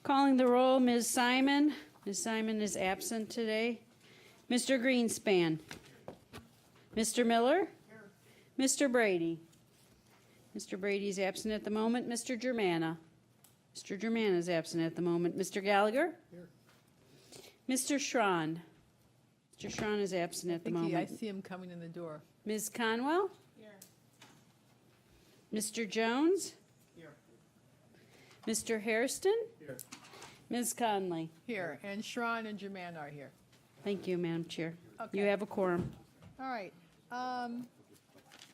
Calling the roll, Ms. Simon. Ms. Simon is absent today. Mr. Greenspan. Mr. Miller. Mr. Brady. Mr. Brady is absent at the moment. Mr. Germana. Mr. Germana is absent at the moment. Mr. Gallagher. Here. Mr. Schron. Mr. Schron is absent at the I moment. see him coming in the door. Ms. Conwell. Here. Mr. Jones. Here. Mr. Hairston. Here. Ms. Conley. Here, and Shran and Jermaine are here. Thank you, Madam Chair. Okay. You have a quorum. All right.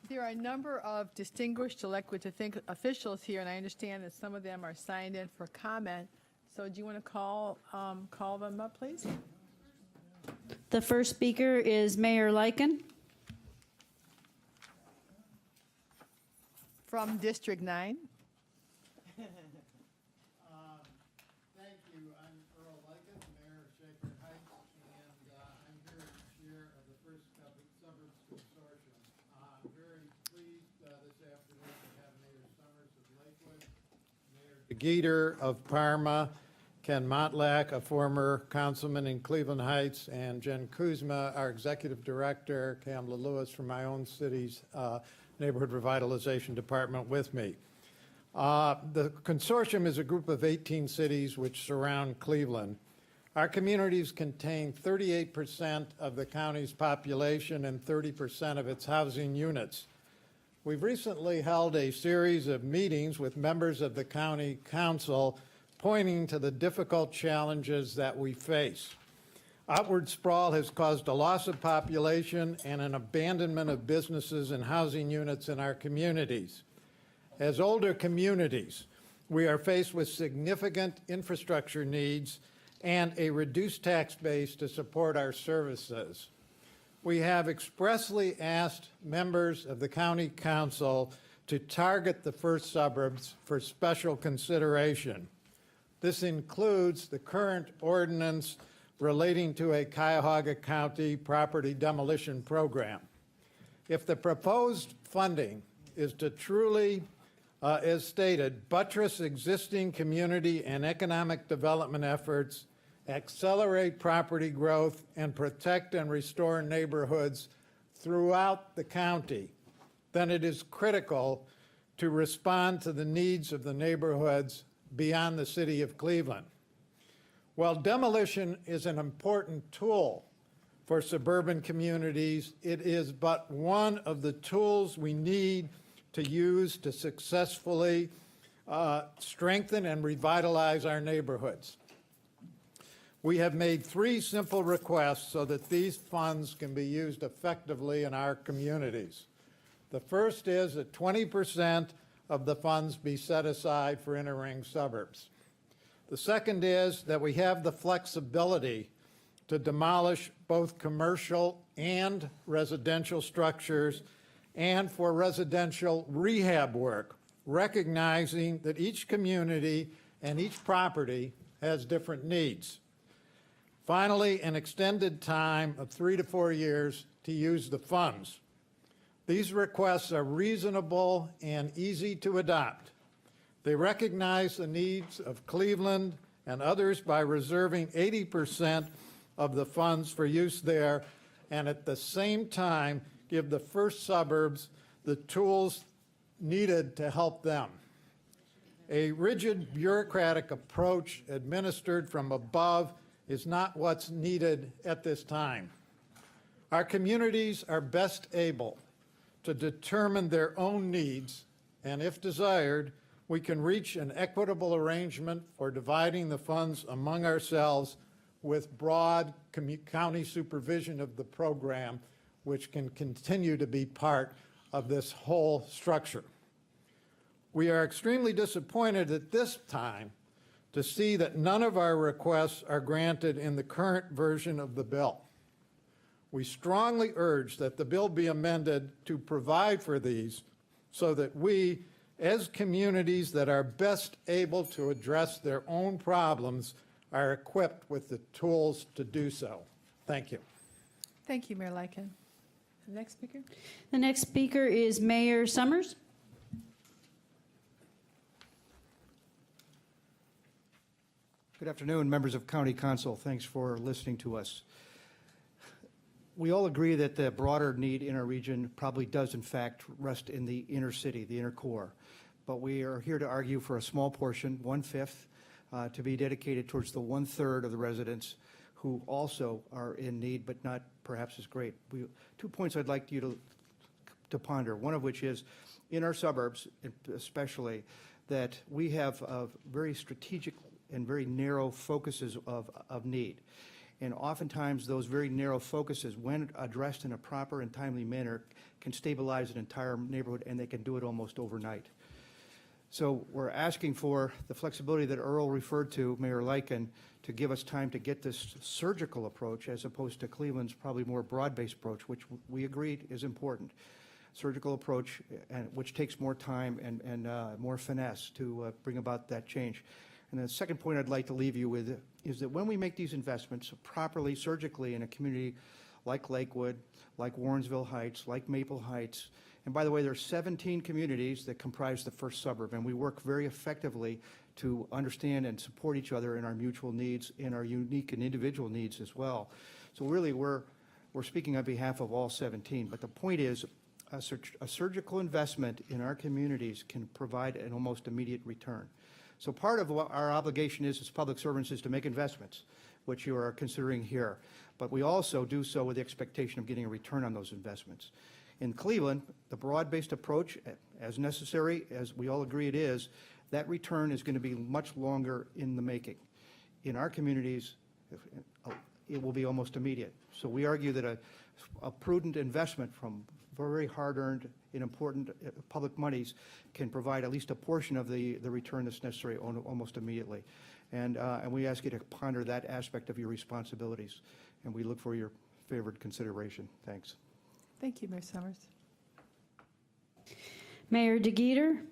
There are a number of distinguished elected officials here, and I understand that some of them are signed in for comment. So do you want to call them up, please? The first speaker is Mayor Lycan. From District 9. Thank you. I'm Earl Lycan, Mayor of Shaker Heights, and I'm here as chair of the First Suburbs Consortium. I'm very pleased this afternoon to have Mayor Summers of Lakewood, Mayor DeGeeter of Parma, Ken Motlak, a former councilman in Cleveland Heights, and Jen Kuzma, our executive director, Kamala Lewis from my own city's Neighborhood Revitalization Department with me. The consortium is a group of 18 cities which surround Cleveland. Our communities contain 38% of the county's population and 30% of its housing units. We've recently held a series of meetings with members of the county council pointing to the difficult challenges that we face. Outward sprawl has caused a loss of population and an abandonment of businesses and housing units in our communities. As older communities, we are faced with significant infrastructure needs and a reduced tax base to support our services. We have expressly asked members of the County Council to target the first suburbs for special consideration. This includes the current ordinance relating to a Cuyahoga County property demolition program. If the proposed funding is to truly, as stated, buttress existing community and economic development efforts, accelerate property growth, and protect and restore neighborhoods throughout the county, then it is critical to respond to the needs of the neighborhoods beyond the city of Cleveland. While demolition is an important tool for suburban communities, it is but one of the tools we need to use to successfully strengthen and revitalize our neighborhoods. We have made 3 simple requests so that these funds can be used effectively in our communities. The first is that 20% of the funds be set aside for inner-ring suburbs. The second is that we have the flexibility to demolish both commercial and residential structures and for residential rehab work, recognizing that each community and each property has different needs. Finally, an extended time of 3 to 4 years to use the funds. These requests are reasonable and easy to adopt. They recognize the needs of Cleveland and others by reserving 80% of the funds for use there, and at the same time give the first suburbs the tools needed to help them. A rigid bureaucratic approach administered from above is not what's needed at this time. Our communities are best able to determine their own needs, and if desired, we can reach an equitable arrangement for dividing the funds among ourselves with broad county supervision of the program, which can continue to be part of this whole structure. We are extremely disappointed at this time to see that none of our requests are granted in the current version of the bill. We strongly urge that the bill be amended to provide for these so that we, as communities that are best able to address their own problems, are equipped with the tools to do so. Thank you. Thank you, Mayor Lycan. The next speaker? The next speaker is Mayor Summers. Good afternoon, members of County Council. Thanks for listening to us. We all agree that the broader need in our region probably does, in fact, rest in the inner city, the inner core. But we are here to argue for a small portion, 1/5, to be dedicated towards the 1/3 of the residents who also are in need, but not perhaps as great. 2 points I'd like you to ponder, one of which is in our suburbs, especially, that we have very strategic and very narrow focuses of need. And oftentimes those very narrow focuses, when addressed in a proper and timely manner, can stabilize an entire neighborhood, and they can do it almost overnight. So we're asking for the flexibility that Earl referred to, Mayor Lyken, to give us time to get this surgical approach as opposed to Cleveland's probably more broad-based approach, which we agreed is important. Surgical approach, which takes more time and more finesse to bring about that change. And the second point I'd like to leave you with is that when we make these investments properly, surgically in a community like Lakewood, like Warrensville Heights, like Maple Heights, and by the way, there are 17 communities that comprise the first suburb, and we work very effectively to understand and support each other in our mutual needs, in our unique and individual needs as well. So really, we're speaking on behalf of all 17, but the point is, a surgical investment in our communities can provide an almost immediate return. So part of what our obligation is as public servants is to make investments, which you are considering here. But we also do so with the expectation of getting a return on those investments. In Cleveland, the broad-based approach, as necessary, as we all agree it is, that return is going to be much longer in the making. In our communities, it will be almost immediate. So we argue that a prudent investment from very hard-earned and important public monies can provide at least a portion of the return that's necessary almost immediately. And we ask you to ponder that aspect of your responsibilities, and we look for your favored consideration. Thanks. Thank you, Mayor Summers. Mayor DeGeeter?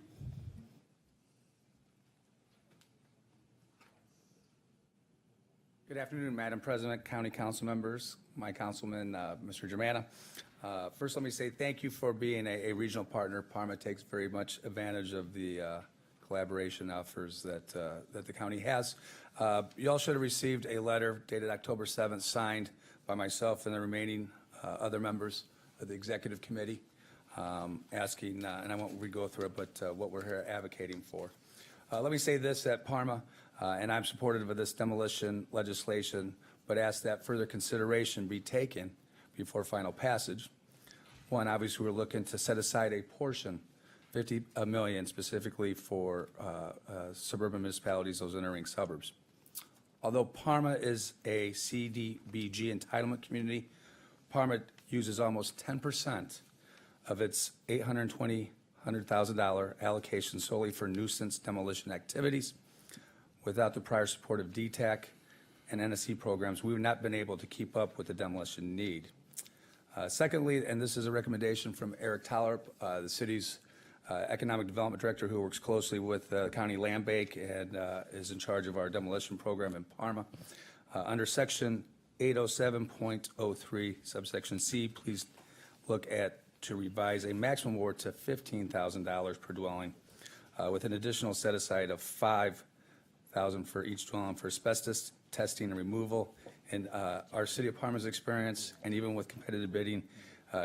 Good afternoon, Madam President, County Council members, my councilman, Mr. Germana. First, let me say thank you for being a regional partner. Parma takes very much advantage of the collaboration offers that the county has. You all should have received a letter dated October 7th, signed by myself and the remaining other members of the executive committee, asking, and I won't re-go through it, but what we're here advocating for. Let me say this, at Parma, and I'm supportive of this demolition legislation, but ask that further consideration be taken before final passage. One, obviously, we're looking to set aside a portion, $50 million specifically for suburban municipalities, those entering suburbs. Although Parma is a CDBG entitlement community, Parma uses almost 10% of its $820,000 allocation solely for nuisance demolition activities. Without the prior support of DTAC and NSC programs, we would not have been able to keep up with the demolition need. Secondly, and this is a recommendation from Eric Toller, the city's economic development director, who works closely with the county land bank and is in charge of our demolition program in Parma. Under section 807.03 subsection C, please look at to revise a maximum award to $15,000 per dwelling, with an additional set aside of $5,000 for each dwelling for asbestos testing and removal. In our city of Parma's experience, and even with competitive bidding,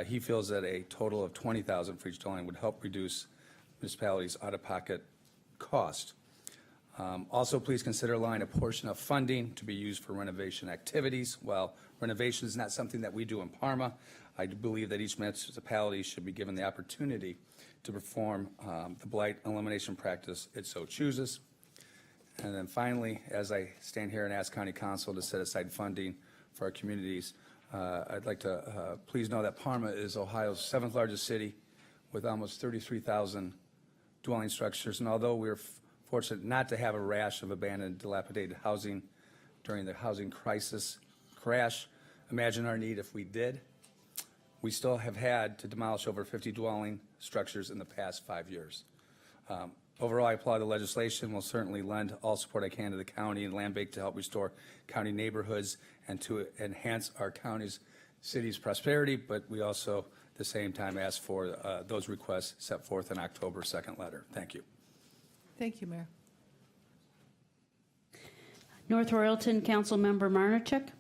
he feels that a total of $20,000 for each dwelling would help reduce municipalities' out-of-pocket cost. Also, please consider allowing a portion of funding to be used for renovation activities. While renovation is not something that we do in Parma, I do believe that each municipality should be given the opportunity to perform the blight elimination practice it so chooses. And then finally, as I stand here and ask County Council to set aside funding for our communities, I'd like to please know that Parma is Ohio's 7th largest city with almost 33,000 dwelling structures. And although we're fortunate not to have a rash of abandoned, dilapidated housing during the housing crisis crash, imagine our need if we did. We still have had to demolish over 50 dwelling structures in the past 5 years. Overall, I applaud the legislation. We'll certainly lend all support I can to the county and land bank to help restore county neighborhoods and to enhance our county's, city's prosperity, but we also, at the same time, ask for those requests set forth in October 2nd letter. Thank you. Thank you, Mayor. North Royalton, Councilmember Marnichek.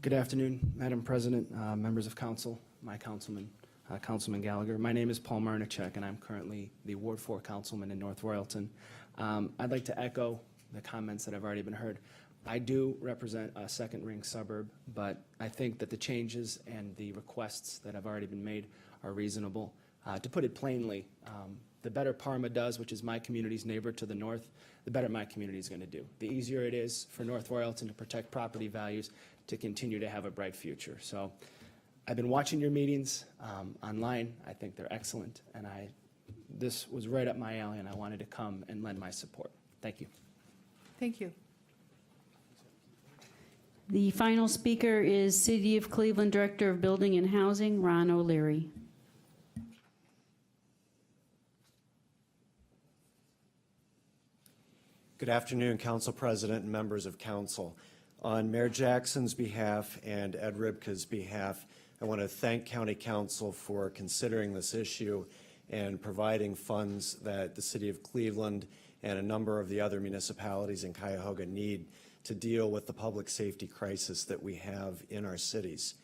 Good afternoon, Madam President, members of council, my councilman, Councilman Gallagher. My name is Paul Marnichek, and I'm currently the Ward 4 councilman in North Royalton. I'd like to echo the comments that have already been heard. I do represent a second-ring suburb, but I think that the changes and the requests that have already been made are reasonable. To put it plainly, the better Parma does, which is my community's neighbor to the north, the better my community is going to do. The easier it is for North Royalton to protect property values to continue to have a bright future. So I've been watching your meetings online. I think they're excellent, and this was right up my alley, and I wanted to come and lend my support. Thank you. Thank you. The final speaker is City of Cleveland Director of Building and Housing, Ron O'Leary. Good afternoon, Council President and members of Council. On Mayor Jackson's behalf and Ed Ribka's behalf, I want to thank County Council for considering this issue and providing funds that the City of Cleveland and a number of the other municipalities in Cuyahoga need to deal with the public safety crisis that we have in our cities.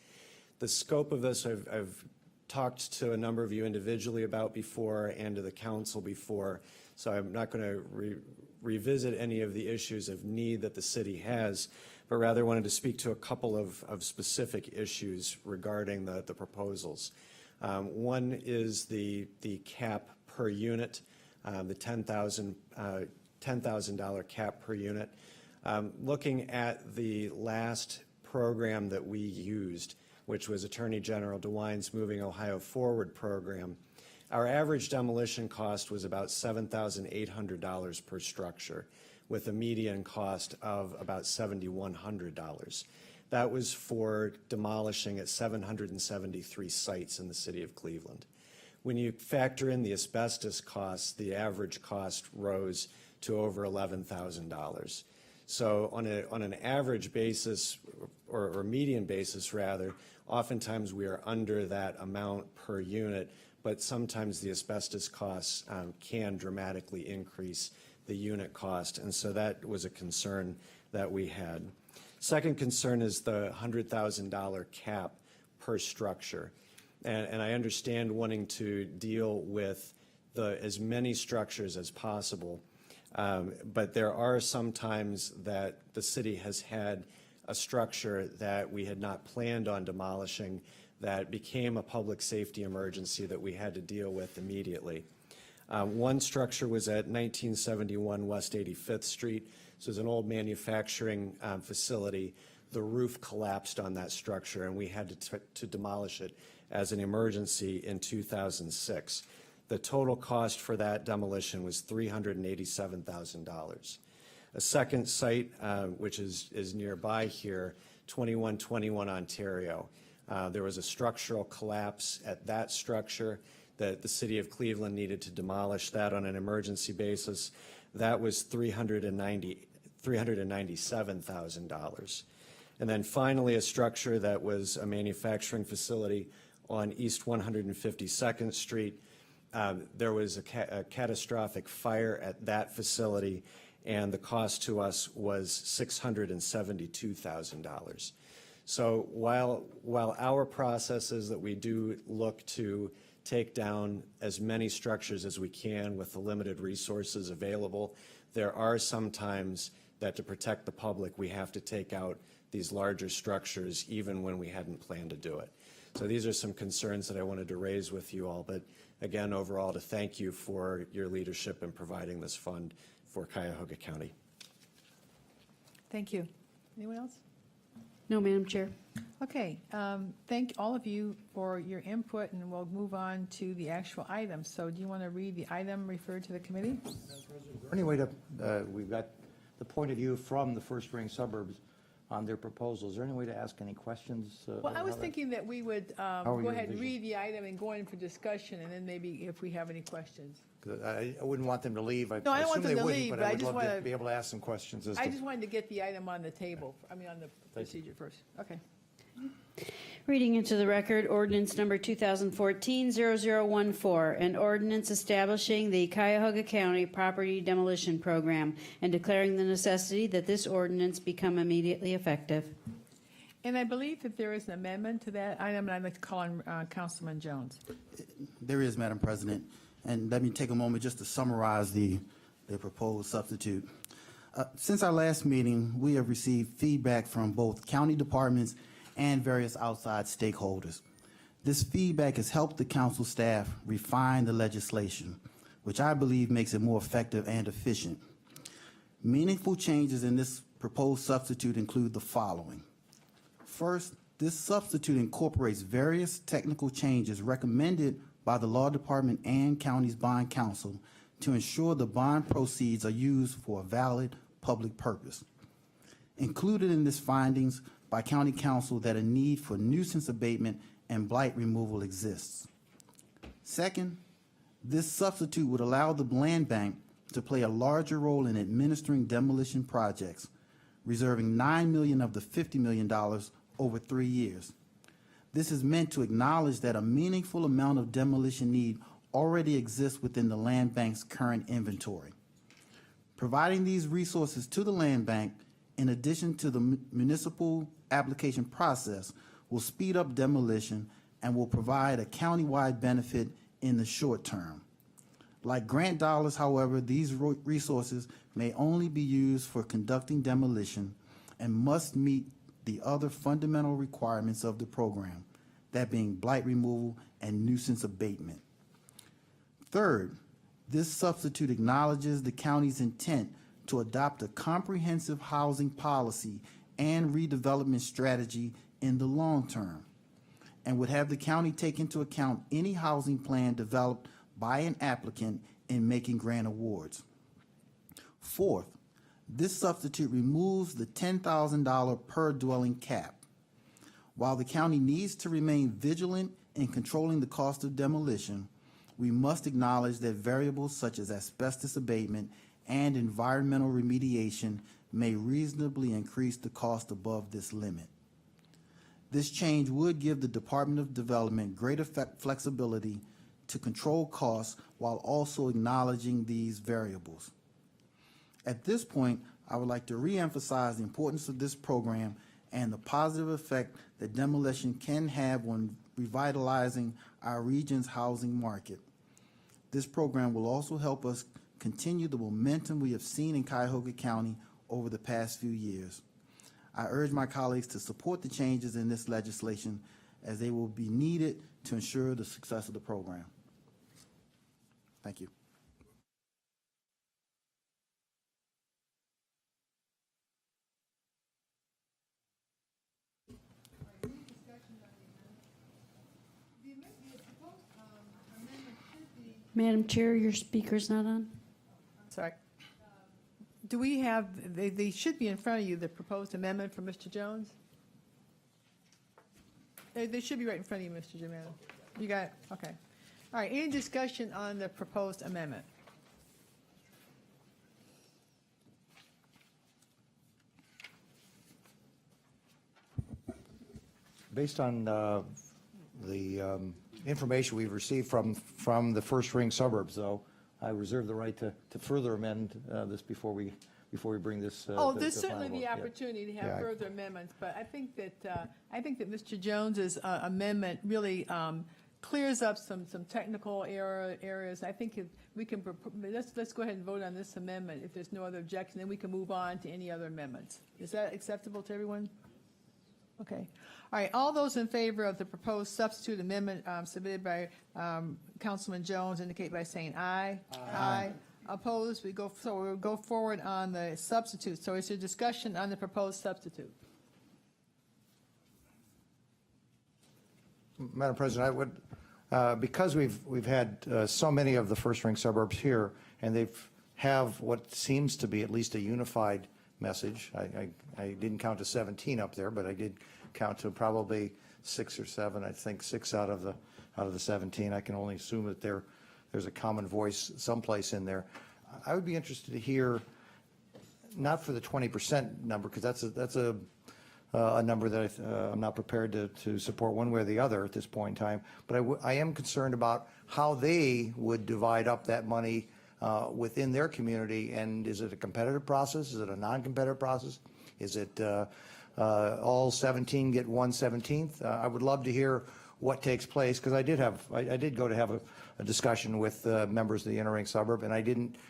The scope of this I've talked to a number of you individually about before and to the council before, so I'm not going to revisit any of the issues of need that the city has, but rather wanted to speak to a couple of specific issues regarding the proposals. One is the cap per unit, the $10,000 cap per unit. Looking at the last program that we used, which was Attorney General DeWine's Moving Ohio Forward program, our average demolition cost was about $7,800 per structure, with a median cost of about $7,100. That was for demolishing at 773 sites in the city of Cleveland. When you factor in the asbestos costs, the average cost rose to over $11,000. So on an average basis, or median basis rather, oftentimes we are under that amount per unit, but sometimes the asbestos costs can dramatically increase the unit cost, and so that was a concern that we had. Second concern is the $100,000 cap per structure, and I understand wanting to deal with as many structures as possible, but there are some times that the city has had a structure that we had not planned on demolishing that became a public safety emergency that we had to deal with immediately. One structure was at 1971 West 85th Street. This was an old manufacturing facility. The roof collapsed on that structure, and we had to demolish it as an emergency in 2006. The total cost for that demolition was $387,000. A second site, which is nearby here, 2121 Ontario. There was a structural collapse at that structure that the city of Cleveland needed to demolish that on an emergency basis. That was $397,000. And then finally, a structure that was a manufacturing facility on East 152nd Street. There was a catastrophic fire at that facility, and the cost to us was $672,000. So while our process is that we do look to take down as many structures as we can with the limited resources available, there are some times that to protect the public, we have to take out these larger structures even when we hadn't planned to do it. So these are some concerns that I wanted to raise with you all, but again, overall, to thank you for your leadership in providing this fund for Cuyahoga County. Thank you. Anyone else? No, Madam Chair. Okay, thank all of you for your input, and we'll move on to the actual item. So do you want to read the item referred to the committee? Anyway, we've got the point of view from the first-ring suburbs on their proposal. Is there any way to ask any questions? Well, I was thinking that we would are go your ahead and vision? read the item and go in for discussion, and then maybe if we have any questions. I wouldn't want them to leave. No, I don't want assume them they to wouldn't, leave, but but I I would just love to wanna- be able to ask some questions as I to. just wanted to get the item on the table, on the procedure first. Okay. Reading into the record, ordinance number 2014-0014, an ordinance establishing the Cuyahoga County Property Demolition Program and declaring the necessity that this ordinance become immediately effective. And I believe that there is an amendment to that item, and I'd like to call on Councilman Jones. There is, Madam President, and let me take a moment just to summarize the proposed substitute. Since our last meeting, we have received feedback from both county departments and various outside stakeholders. This feedback has helped the council staff refine the legislation, which I believe makes it more effective and efficient. Meaningful changes in this proposed substitute include the following. First, this substitute incorporates various technical changes recommended by the Law Department and County's Bond Council to ensure the bond proceeds are used for a valid public purpose. Included in this findings by County Council that a need for nuisance abatement and blight removal exists. Second, this substitute would allow the land bank to play a larger role in administering demolition projects, reserving $9 million of the $50 million over 3 years. This is meant to acknowledge that a meaningful amount of demolition need already exists within the land bank's current inventory. Providing these resources to the land bank, in addition to the municipal application process, will speed up demolition and will provide a countywide benefit in the short term. Like grant dollars, however, these resources may only be used for conducting demolition and must meet the other fundamental requirements of the program, that being blight removal and nuisance abatement. Third, this substitute acknowledges the county's intent to adopt a comprehensive housing policy and redevelopment strategy in the long term, and would have the county take into account any housing plan developed by an applicant in making grant awards. Fourth, this substitute removes the $10,000 per dwelling cap. While the county needs to remain vigilant in controlling the cost of demolition, we must acknowledge that variables such as asbestos abatement and environmental remediation may reasonably increase the cost above this limit. This change would give the Department of Development greater flexibility to control costs while also acknowledging these variables. At this point, I would like to reemphasize the importance of this program and the positive effect that demolition can have on revitalizing our region's housing market. This program will also help us continue the momentum we have seen in Cuyahoga County over the past few years. I urge my colleagues to support the changes in this legislation as they will be needed to ensure the success of the program. Thank you. Madam Chair, your speaker's not on. Sorry. Do we have, they should be in front of you, the proposed amendment from Mr. Jones? They should be right in front of you, Mr. Jimeno. You got it? Okay. All right, any discussion on the proposed amendment? Based on the information we've received from the first ring suburbs, though, I reserve the right to further amend this before we bring this. Oh, to there's the certainly final the vote. Yeah. opportunity to Yeah. have further amendments, but I think that Mr. Jones's amendment really clears up some technical areas. I think if we can, let's go ahead and vote on this amendment. If there's no other objection, then we can move on to any other amendments. Is that acceptable to everyone? Okay. All right, all those in favor of the proposed substitute amendment submitted by Councilman Jones indicate by saying aye. Aye. Opposed? We'll go forward on the substitute. So is there discussion on the proposed substitute? Madam President, I would, because we've had so many of the first ring suburbs here, and they have what seems to be at least a unified message. I didn't count to 17 up there, but I did count to probably 6 or 7. I think 6 out of the 17. I can only assume that there's a common voice someplace in there. I would be interested to hear, not for the 20% number, because that's a a number that I'm not prepared to support one way or the other at this point in time. But I am concerned about how they would divide up that money within their community. And is it a competitive process? Is it a non-competitive process? Is it all 17 get 1/17? I would love to hear what takes place, because I did go to have a discussion with members of the inner ring suburb, and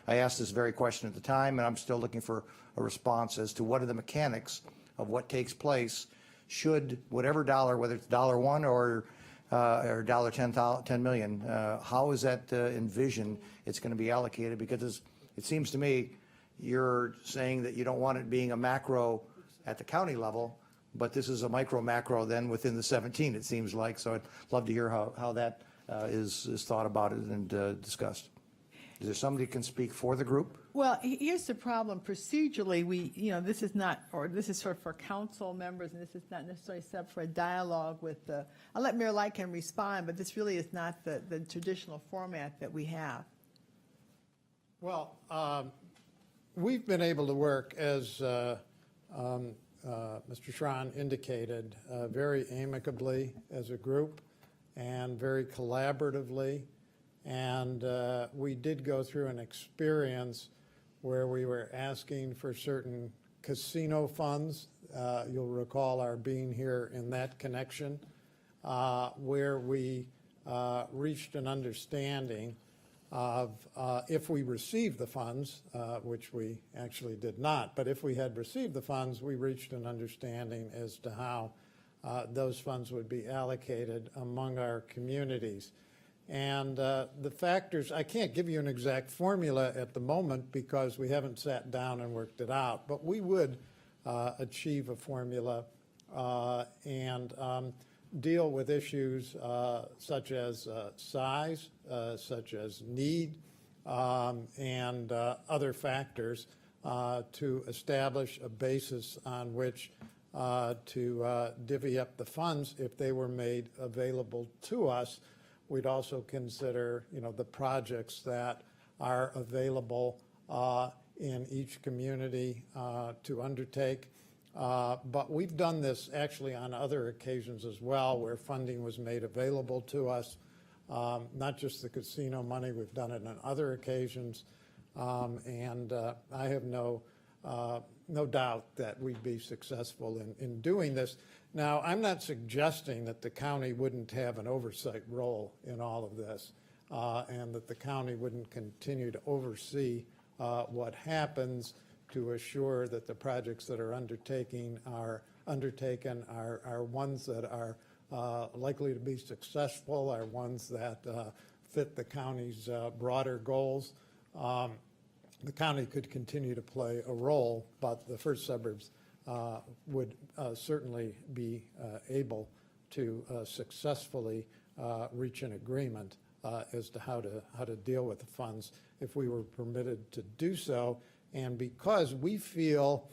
I asked this very question at the time, and I'm still looking for a response as to what are the mechanics of what takes place should whatever dollar, whether it's $1 or $10 million, how is that envisioned it's going to be allocated? Because it seems to me you're saying that you don't want it being a macro at the county level, but this is a micro macro then within the 17, it seems like. So I'd love to hear how that is thought about it and discussed. Is there somebody who can speak for the group? Well, here's the problem. Procedurally, this is not, or this is sort of for council members, and this is not necessarily set for a dialogue with the, I'll let Mayor Lycan respond, but this really is not the traditional format that we have. Well, we've been able to work, as Mr. Schron indicated, very amicably as a group and very collaboratively. And we did go through an experience where we were asking for certain casino funds. You'll recall our being here in that connection, where we reached an understanding of if we received the funds, which we actually did not, but if we had received the funds, we reached an understanding as to how those funds would be allocated among our communities. And the factors, I can't give you an exact formula at the moment because we haven't sat down and worked it out, but we would achieve a formula and deal with issues such as size, such as need, and other factors to establish a basis on which to divvy up the funds if they were made available to us. We'd also consider, the projects that are available in each community to undertake. But we've done this actually on other occasions as well, where funding was made available to us, not just the casino money. We've done it on other occasions, and I have no doubt that we'd be successful in doing this. Now, I'm not suggesting that the county wouldn't have an oversight role in all of this, and that the county wouldn't continue to oversee what happens to assure that the projects that are undertaken are ones that are likely to be successful, are ones that fit the county's broader goals. The county could continue to play a role, but the first suburbs would certainly be able to successfully reach an agreement as to how to deal with the funds if we were permitted to do so. And because we feel,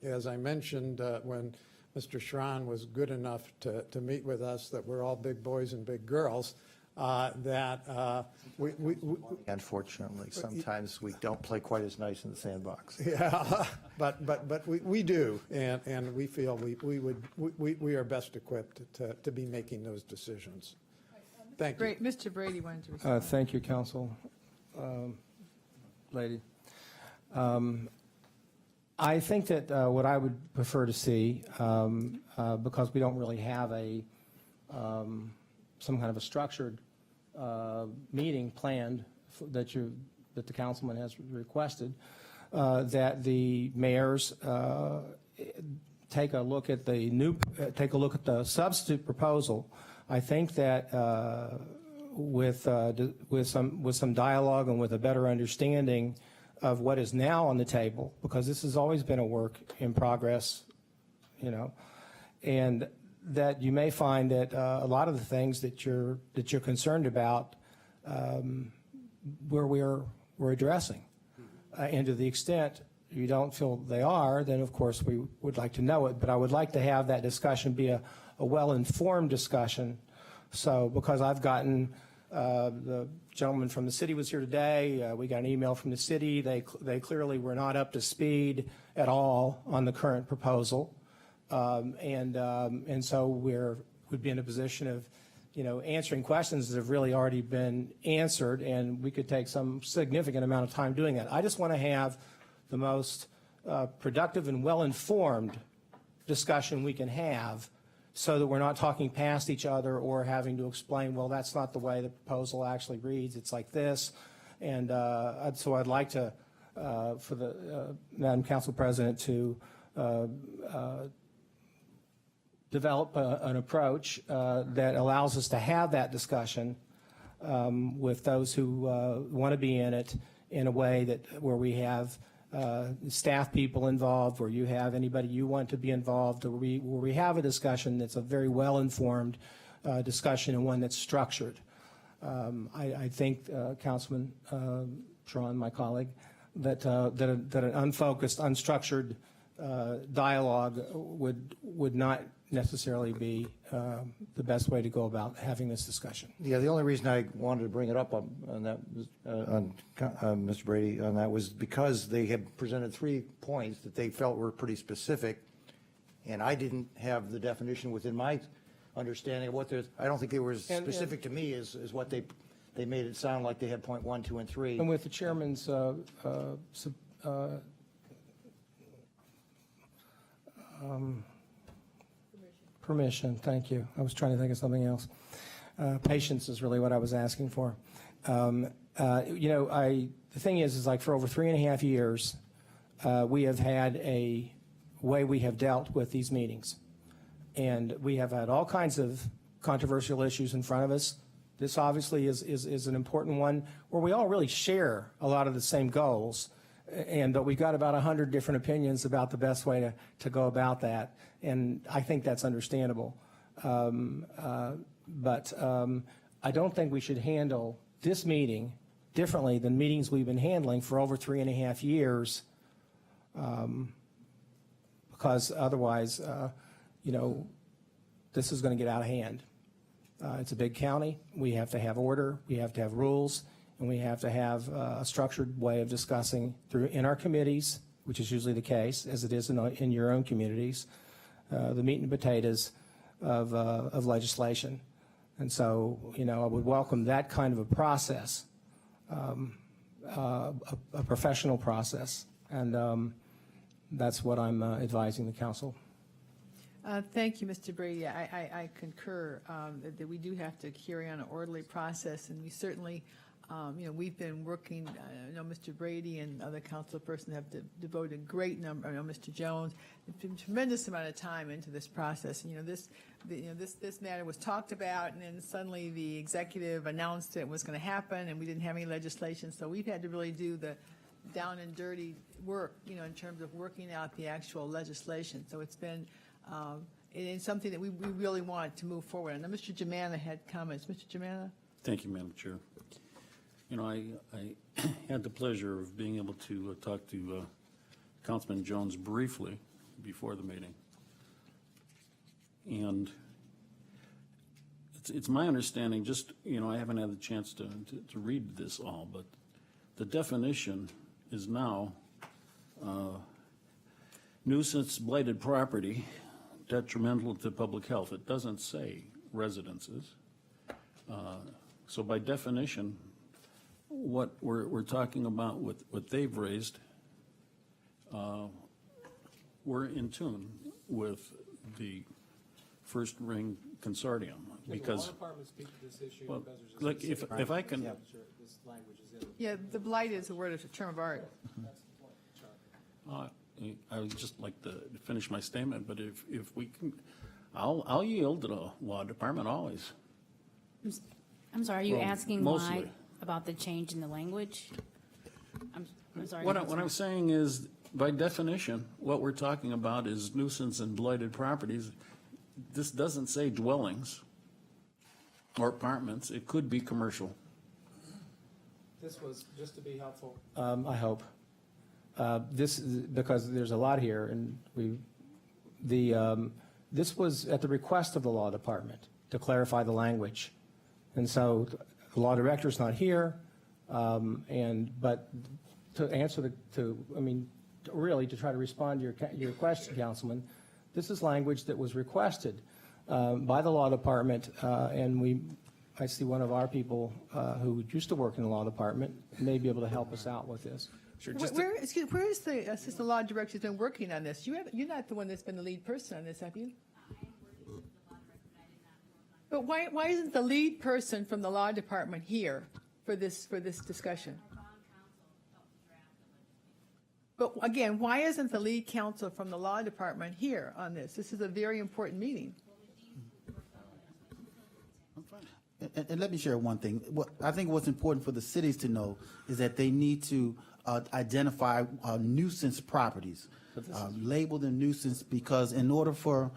as I mentioned when Mr. Schron was good enough to meet with us, that we're all big boys and big girls, that we Unfortunately, sometimes we don't play quite as nice in the sandbox. yeah, but we do, and we feel we are best equipped to be making those decisions. Thank you. Great. Mr. Brady wanted to respond. Thank you, Council lady. I think that what I would prefer to see, because we don't really have some kind of a structured meeting planned that the councilman has requested, that the mayors take a look at the substitute proposal. I think that with some dialogue and with a better understanding of what is now on the table, because this has always been a work in progress, and that you may find that a lot of the things that you're concerned about, we're addressing, and to the extent you don't feel they are, then of course we would like to know it. But I would like to have that discussion be a well-informed discussion. So because I've gotten the gentleman from the city was here today. We got an email from the city. They clearly were not up to speed at all on the current proposal. And so would be in a position of, answering questions that have really already been answered, and we could take some significant amount of time doing that. I just want to have the most productive and well-informed discussion we can have, so that we're not talking past each other or having to explain, well, that's not the way the proposal actually reads, it's like this. And so I'd like to, for the Madam Council President, to develop an approach that allows us to have that discussion with those who want to be in it, in a way where we have staff people involved, where you have anybody you want to be involved, where we have a discussion that's a very well-informed discussion, and one that's structured. I think, Councilman Sharon, my colleague, that an unfocused, unstructured dialogue would not necessarily be the best way to go about having this discussion. Yeah, the only reason I wanted to bring it up on that, Mr. Brady, on that was because they had presented 3 points that they felt were pretty specific, and I didn't have the definition within my understanding of what they're, I don't think they were as specific to me as what they made it sound like they had point 1, 2, and 3. And with the chairman's permission, thank you. I was trying to think of something else. Patience is really what I was asking for. The thing is like for over 3.5 years, we have had a way we have dealt with these meetings. And we have had all kinds of controversial issues in front of us. This obviously is an important one where we all really share a lot of the same goals. But we've got about 100 different opinions about the best way to go about that. And I think that's understandable. But I don't think we should handle this meeting differently than meetings we've been handling for over 3.5 years, because otherwise, this is going to get out of hand. It's a big county. We have to have order. We have to have rules. And we have to have a structured way of discussing in our committees, which is usually the case, as it is in your own communities, the meat and potatoes of legislation. And so, I would welcome that kind of a process, a professional process. And that's what I'm advising the council. Thank you, Mr. Brady. I concur that we do have to carry on an orderly process, and we certainly, we've been working, I know Mr. Brady and other council persons have devoted a great number, I know Mr. Jones, a tremendous amount of time into this process. And, this matter was talked about, and then suddenly the executive announced it was going to happen, and we didn't have any legislation. So we've had to really do the down and dirty work, in terms of working out the actual legislation. So it's been, it's something that we really want to move forward. I know Mr. Germana had comments. Mr. Germana? Thank you, Madam Chair. I had the pleasure of being able to talk to Councilman Jones briefly before the meeting. And it's my understanding, just, I haven't had the chance to read this all, but the definition is now nuisance, blighted property, detrimental to public health. It doesn't say residences. So by definition, what we're talking about with what they've raised, we're in tune with the First Ring Consortium, because well, like if I can, Yeah, the blight is a word, it's a term of art. I would just like to finish my statement, but if we can, I'll yield to the law department always. I'm sorry, are you Well, asking mostly. why about the change in the language? I'm sorry. What I'm saying is, by definition, what we're talking about is nuisance and blighted properties. This doesn't say dwellings or apartments. It could be commercial. This was just to be helpful. I hope. Because there's a lot here, and this was at the request of the law department to clarify the language. And so the law director's not here, but to answer really to try to respond to your question, Councilman, This is language that was requested by the law department, and I see one of our people who used to work in the law department may be able to help us out with this. Sure, Where is the assistant law director who's been working on this? You're not the one that's been the lead person on this, have you? But why isn't the lead person from the law department here for this discussion? But again, why isn't the lead counsel from the law department here on this? This is a very important meeting. And let me share one thing. I think what's important for the cities to know is that they need to identify nuisance properties, label them nuisance, because in order for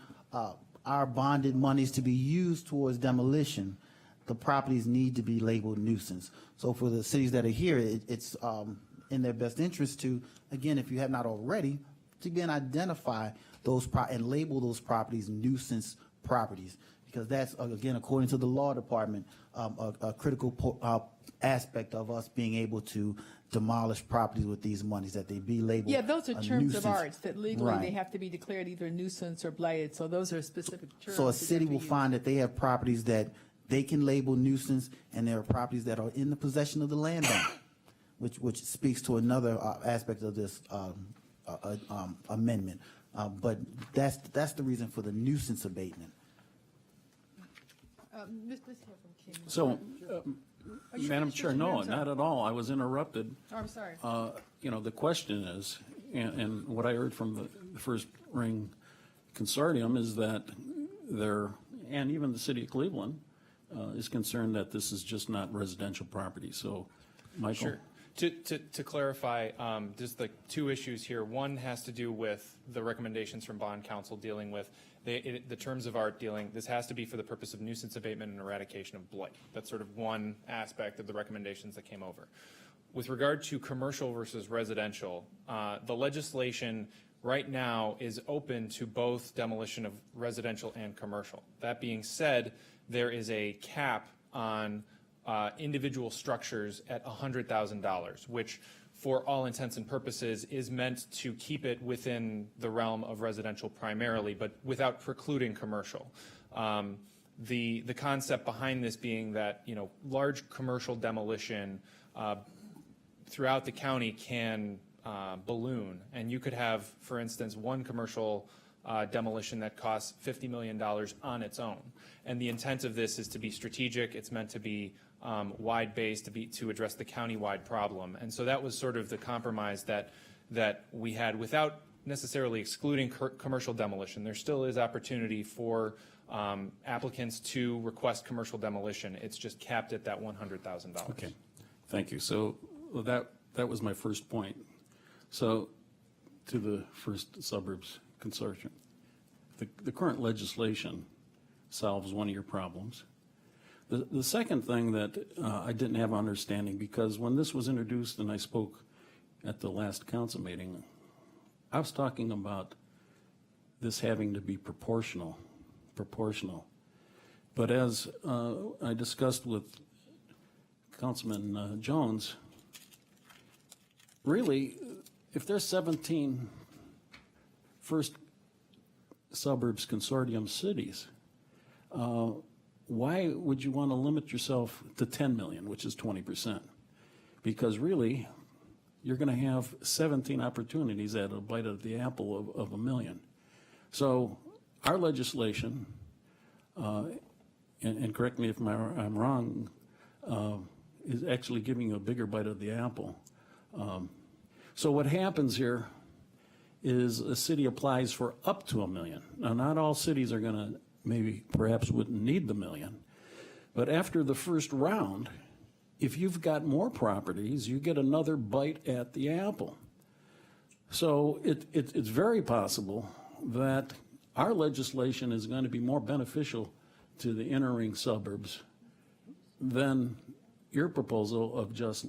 our bonded monies to be used towards demolition, the properties need to be labeled nuisance. So for the cities that are here, it's in their best interest to, again, if you have not already, to again identify those and label those properties nuisance properties, because that's, again, according to the law department, a critical aspect of us being able to demolish properties with these monies, that they be labeled. Yeah, those are a terms nuisance. of arts that legally they Right. have to be declared either nuisance or blighted. So those are specific terms. So a that city have to will use. find that they have properties that they can label nuisance, and there are properties that are in the possession of the land bank, which speaks to another aspect of this amendment. But that's the reason for the nuisance abatement. Let's hear from King. So, you Madam finished, Chair, Mr. no, Mayor? not at all. I was interrupted. Oh, I'm sorry. The question is, and what I heard from the first ring consortium is that and even the city of Cleveland is concerned that this is just not residential property. So, Michael? Sure. To clarify, there's the two issues here. One has to do with the recommendations from bond counsel dealing with the terms of art dealing. This has to be for the purpose of nuisance abatement and eradication of blight. That's sort of one aspect of the recommendations that came over. With regard to commercial versus residential, the legislation right now is open to both demolition of residential and commercial. That being said, there is a cap on individual structures at $100,000, which for all intents and purposes is meant to keep it within the realm of residential primarily, but without precluding commercial. The concept behind this being that, large commercial demolition throughout the county can balloon, and you could have, for instance, one commercial demolition that costs $50 million on its own. And the intent of this is to be strategic. It's meant to be wide-based, to address the county-wide problem. And so that was sort of the compromise that we had without necessarily excluding commercial demolition. There still is opportunity for applicants to request commercial demolition. It's just capped at that $100,000. Okay, thank you. So that was my first point. So to the first suburbs consortium, the current legislation solves one of your problems. The second thing that I didn't have understanding, because when this was introduced and I spoke at the last council meeting, I was talking about this having to be proportional. But as I discussed with Councilman Jones, really, if there's 17 first suburbs consortium cities, why would you want to limit yourself to 10 million, which is 20%? Because really, you're going to have 17 opportunities at a bite of the apple of $1 million. So our legislation, and correct me if I'm wrong, is actually giving you a bigger bite of the apple. So what happens here is a city applies for up to $1 million. Now, not all cities are going to perhaps wouldn't need the $1 million. But after the first round, if you've got more properties, you get another bite at the apple. So it's very possible that our legislation is going to be more beneficial to the inner ring suburbs than your proposal of just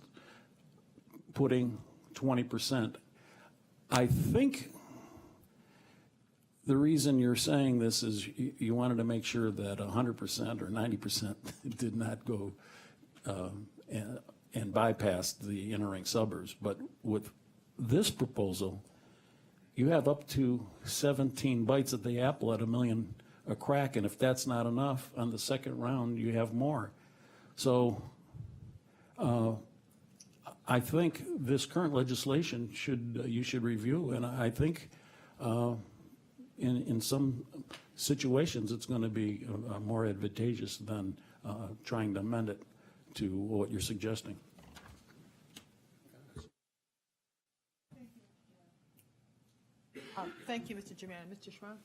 putting 20%. I think the reason you're saying this is you wanted to make sure that 100% or 90% did not go and bypass the inner ring suburbs. But with this proposal, you have up to 17 bites at the apple at $1 million a crack, and if that's not enough, on the second round, you have more. So I think this current legislation you should review, and I think in some situations, it's going to be more advantageous than trying to amend it to what you're suggesting. Thank you, Mr. Germain. Mr. Schwan?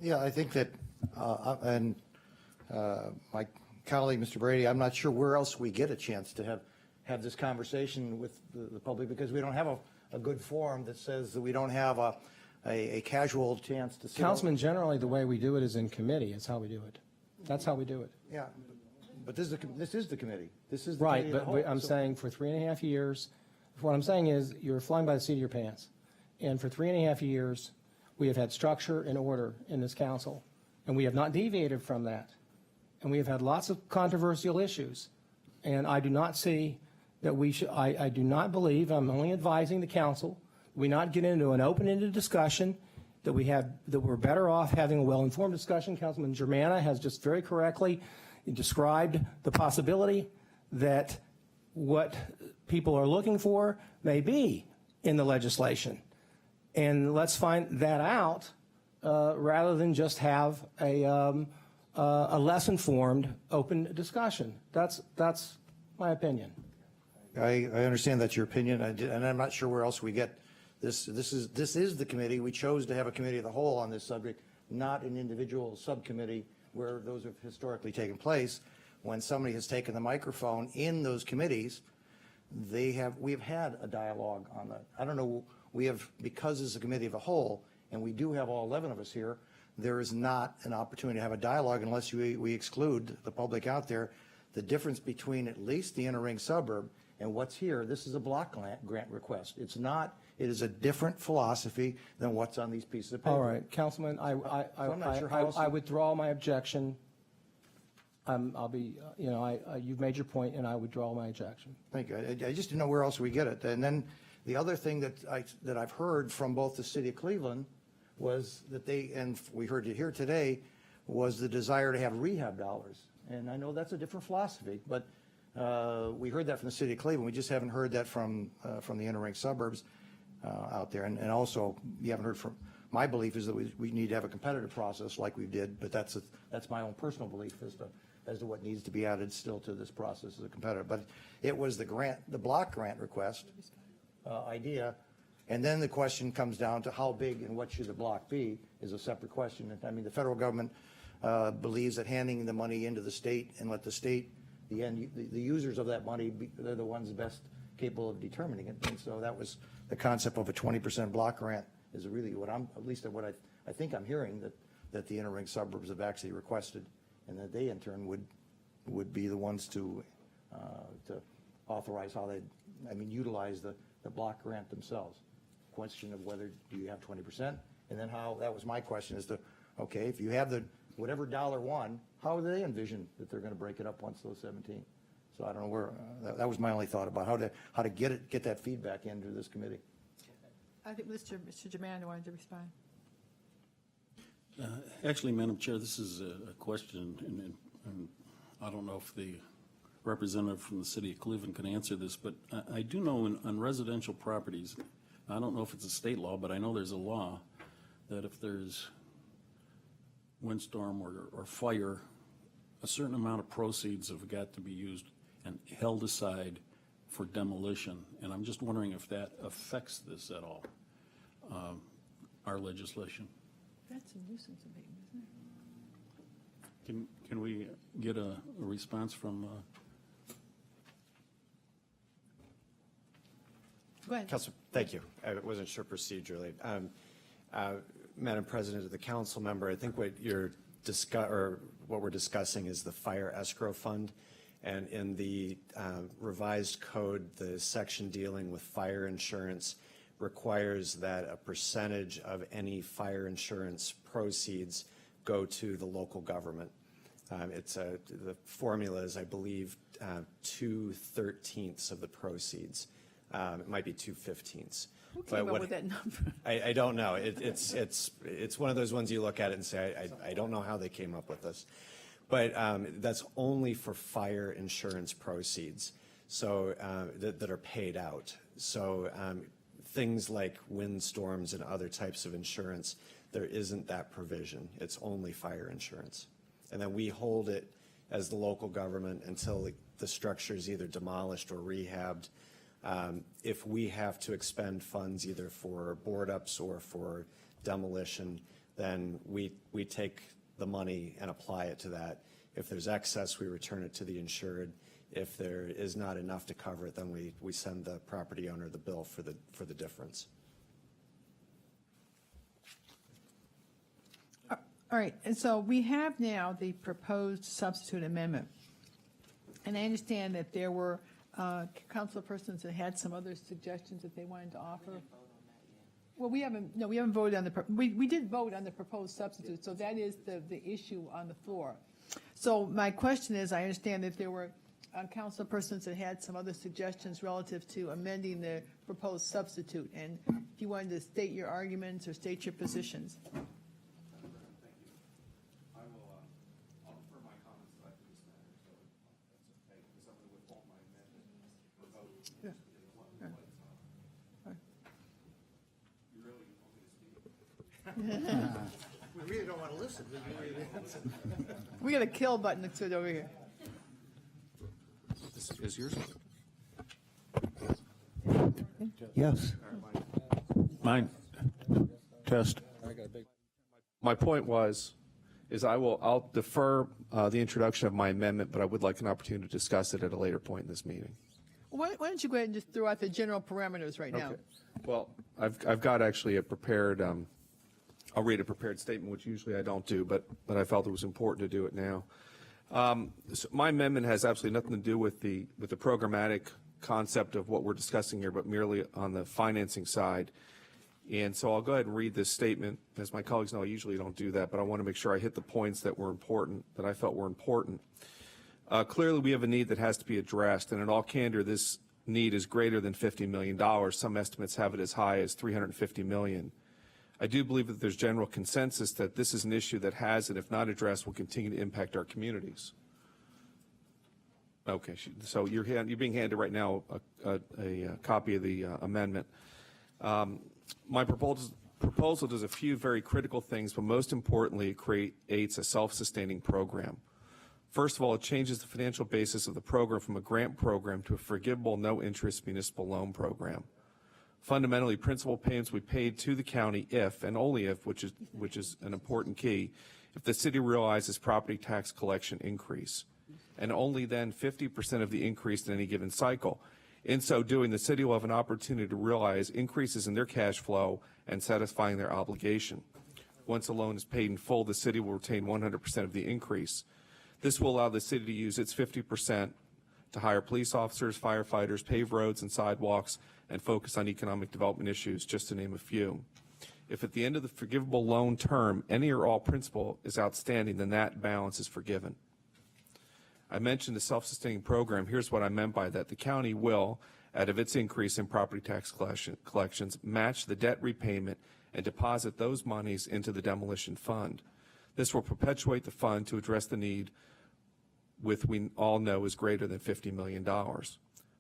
Yeah, I think that, my colleague, Mr. Brady, I'm not sure where else we get a chance to have this conversation with the public, because we don't have a good forum that says that we don't have a casual chance to sit. Councilman, generally, the way we do it is in committee. It's how we do it. That's how we do it. Yeah, but this is the committee. This is the Right, committee of the but whole, I'm so- saying for 3.5 years, what I'm saying is you're flying by the seat of your pants. And for 3.5 years, we have had structure and order in this council, and we have not deviated from that. And we have had lots of controversial issues. And I do not see that we should, I do not believe, I'm only advising the council, we not get into an open-ended discussion, that we're better off having a well-informed discussion. Councilman Germana has just very correctly described the possibility that what people are looking for may be in the legislation. And let's find that out rather than just have a less informed, open discussion. That's my opinion. I understand that's your opinion, and I'm not sure where else we get this. This is the committee. We chose to have a committee of the whole on this subject, not an individual subcommittee where those have historically taken place. When somebody has taken the microphone in those committees, we have had a dialogue on that. I don't know. Because it's a committee of the whole, and we do have all 11 of us here, there is not an opportunity to have a dialogue unless we exclude the public out there. The difference between at least the inner ring suburb and what's here, this is a block grant request. It is a different philosophy than what's on these pieces of paper. All right, Councilman, I withdraw my objection. You've made your point, and I withdraw my objection. Thank you. I just didn't know where else we get it. And then the other thing that I've heard from both the city of Cleveland was that and we heard it here today, was the desire to have rehab dollars. And I know that's a different philosophy, but we heard that from the city of Cleveland. We just haven't heard that from the inner ring suburbs out there. And also, you haven't heard from, my belief is that we need to have a competitive process like we did, but that's my own personal belief as to what needs to be added still to this process as a competitor. But it was the block grant request idea, and then the question comes down to how big and what should the block be is a separate question. I mean, the federal government believes that handing the money into the state and let the state, the users of that money, they're the ones best capable of determining it. And so that was the concept of a 20% block grant is really what I think I'm hearing that the inner ring suburbs have actually requested, and that they in turn would be the ones to authorize how they, utilize the block grant themselves. Question of whether do you have 20%, and then how, that was my question, is okay, if you have whatever $1, how do they envision that they're going to break it up once those 17? So I don't know where, that was my only thought about how to get that feedback into this committee. I think Mr. Germain wanted to respond. Actually, Madam Chair, this is a question, and I don't know if the representative from the city of Cleveland can answer this, but I do know on residential properties, I don't know if it's a state law, but I know there's a law that if there's windstorm or fire, a certain amount of proceeds have got to be used and held aside for demolition. And I'm just wondering if that affects this at all, our legislation. That's a nuisance abatement, isn't it? Can we get a response from? Go ahead. Council, thank you. I wasn't sure procedurally. Madam President, of the council member, I think what we're discussing is the fire escrow fund. And in the revised code, the section dealing with fire insurance requires that a percentage of any fire insurance proceeds go to the local government. The formula is, I believe, 2/13 of the proceeds It might be 2/15. Who came up with that number? I don't know. It's one of those ones you look at it and say, I don't know how they came up with this. But that's only for fire insurance proceeds, so that are paid out. So things like windstorms and other types of insurance, there isn't that provision. It's only fire insurance. And then we hold it as the local government until the structure is either demolished or rehabbed. If we have to expend funds either for board ups or for demolition, then we take the money and apply it to that. If there's excess, we return it to the insured. If there is not enough to cover it, then we send the property owner the bill for the difference. All right, and so we have now the proposed substitute amendment. And I understand that there were councilpersons that had some other suggestions that they wanted to offer. Well, we haven't voted on we did vote on the proposed substitute, so that is the issue on the floor. So my question is, I understand that there were councilpersons that had some other suggestions relative to amending the proposed substitute, and if you wanted to state your arguments or state your positions. We really don't want to listen. We got a kill button that's over here. This is yours? Yes. Mine. Test. My point is I'll defer the introduction of my amendment, but I would like an opportunity to discuss it at a later point in this meeting. Why don't you go ahead and just throw out the general parameters right now? Okay. Well, I've got actually a prepared, I'll read a prepared statement, which usually I don't do, but I felt it was important to do it now. So my amendment has absolutely nothing to do with the programmatic concept of what we're discussing here, but merely on the financing side. And so I'll go ahead and read this statement. As my colleagues know, I usually don't do that, but I want to make sure I hit the points that were important, that I felt were important. Clearly, we have a need that has to be addressed, and in all candor, this need is greater than $50 million. Some estimates have it as high as $350 million. I do believe that there's general consensus that this is an issue that has, and if not addressed, will continue to impact our communities. Okay, so you're being handed right now a copy of the amendment. My proposal does a few very critical things, but most importantly, it creates a self-sustaining program. First of all, it changes the financial basis of the program from a grant program to a forgivable, no-interest municipal loan program. Fundamentally, principal payments will be paid to the county if, and only if, which is an important key, if the city realizes property tax collection increase, and only then 50% of the increase in any given cycle. In so doing, the city will have an opportunity to realize increases in their cash flow and satisfying their obligation. Once a loan is paid in full, the city will retain 100% of the increase. This will allow the city to use its 50% to hire police officers, firefighters, pave roads and sidewalks, and focus on economic development issues, just to name a few. If at the end of the forgivable loan term, any or all principal is outstanding, then that balance is forgiven. I mentioned the self-sustaining program. Here's what I meant by that. The county will, out of its increase in property tax collections, match the debt repayment and deposit those monies into the demolition fund. This will perpetuate the fund to address the need we all know is greater than $50 million.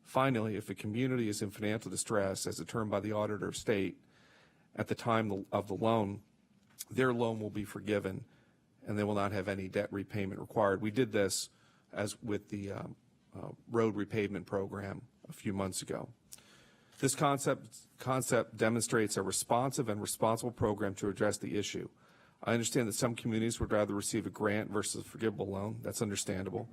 Finally, if a community is in financial distress, as determined by the Auditor of State, at the time of the loan, their loan will be forgiven and they will not have any debt repayment required. We did this as with the road repavement program a few months ago. This concept demonstrates a responsive and responsible program to address the issue. I understand that some communities would rather receive a grant versus a forgivable loan. That's understandable.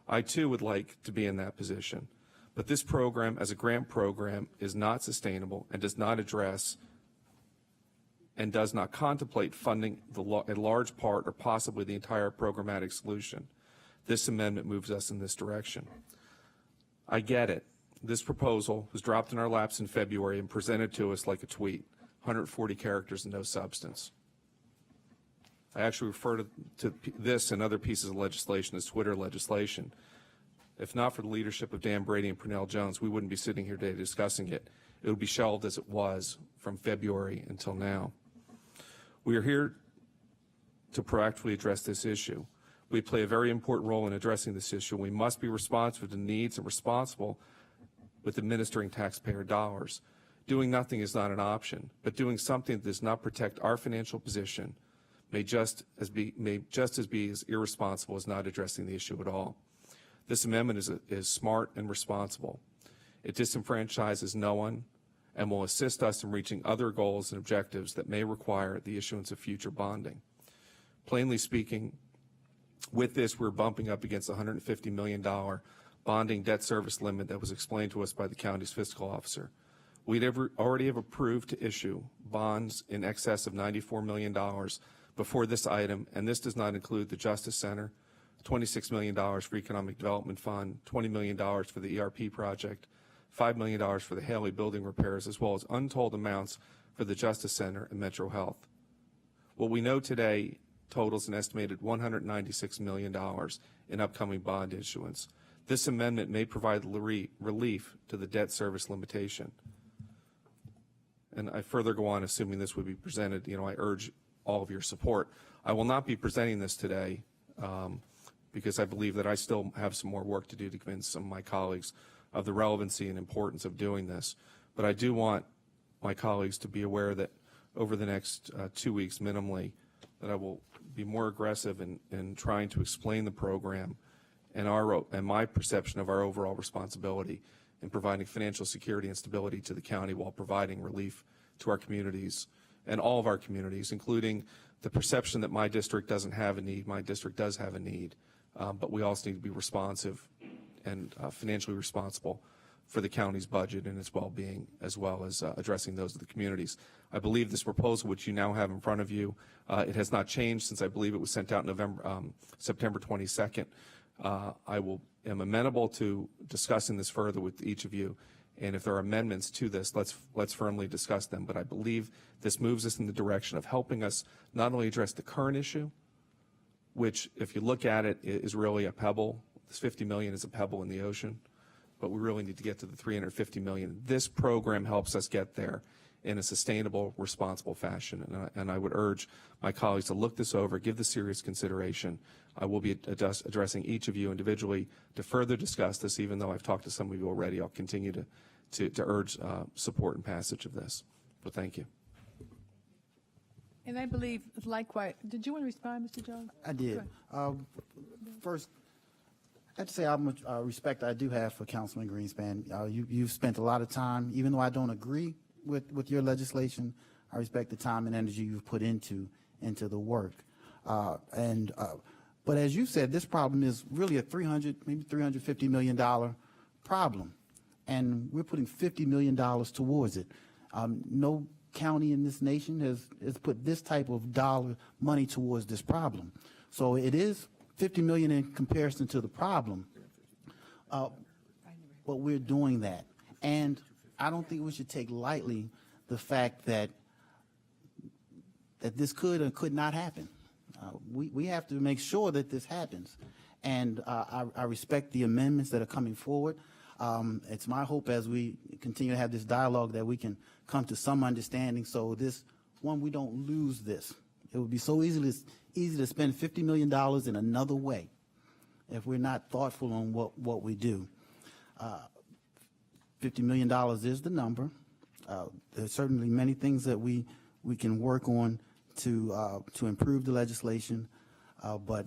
I too would like to be in that position. But this program, as a grant program, is not sustainable and does not address and does not contemplate funding a large part or possibly the entire programmatic solution. This amendment moves us in this direction. I get it. This proposal was dropped in our laps in February and presented to us like a tweet, 140 characters and no substance. I actually refer to this and other pieces of legislation as Twitter legislation. If not for the leadership of Dan Brady and Pernell Jones, we wouldn't be sitting here today discussing it. It would be shelved as it was from February until now. We are here to proactively address this issue. We play a very important role in addressing this issue. We must be responsive to needs and responsible with administering taxpayer dollars. Doing nothing is not an option, but doing something that does not protect our financial position may just as be as irresponsible as not addressing the issue at all. This amendment is smart and responsible. It disenfranchises no one and will assist us in reaching other goals and objectives that may require the issuance of future bonding. Plainly speaking, with this, we're bumping up against a $150 million bonding debt service limit that was explained to us by the county's fiscal officer. We'd already have approved to issue bonds in excess of $94 million before this item, and this does not include the Justice Center, $26 million for Economic Development Fund, $20 million for the ERP project, $5 million for the Haley building repairs, as well as untold amounts for the Justice Center and Metro Health. What we know today totals an estimated $196 million in upcoming bond issuance. This amendment may provide relief to the debt service limitation. And I further go on, assuming this would be presented, I urge all of your support. I will not be presenting this today because I believe that I still have some more work to do to convince some of my colleagues of the relevancy and importance of doing this. But I do want my colleagues to be aware that over the next 2 weeks minimally, that I will be more aggressive in trying to explain the program and my perception of our overall responsibility in providing financial security and stability to the county while providing relief to our communities and all of our communities, including the perception that my district doesn't have a need. My district does have a need, but we also need to be responsive and financially responsible for the county's budget and its well-being, as well as addressing those of the communities. I believe this proposal, which you now have in front of you, it has not changed since I believe it was sent out September 22nd. I am amenable to discussing this further with each of you, and if there are amendments to this, let's firmly discuss them. But I believe this moves us in the direction of helping us not only address the current issue, which, if you look at it, is really a pebble. This $50 million is a pebble in the ocean, but we really need to get to the $350 million. This program helps us get there in a sustainable, responsible fashion. And I would urge my colleagues to look this over, give this serious consideration. I will be addressing each of you individually to further discuss this, even though I've talked to some of you already. I'll continue to urge support and passage of this. But thank you. And I believe, likewise, did you want to respond, Mr. Jones? I did. First, I have to say how much respect I do have for Councilman Greenspan. You've spent a lot of time, even though I don't agree with your legislation, I respect the time and energy you've put into the work. But as you said, this problem is really a maybe $350 million problem, and we're putting $50 million towards it. No county in this nation has put this type of money towards this problem. So it is $50 million in comparison to the problem, but we're doing that. And I don't think we should take lightly the fact that this could or could not happen. We have to make sure that this happens. And I respect the amendments that are coming forward. It's my hope as we continue to have this dialogue that we can come to some understanding so we don't lose this. It would be so easy to spend $50 million in another way if we're not thoughtful on what we do. $50 million is the number. There's certainly many things that we can work on to improve the legislation, but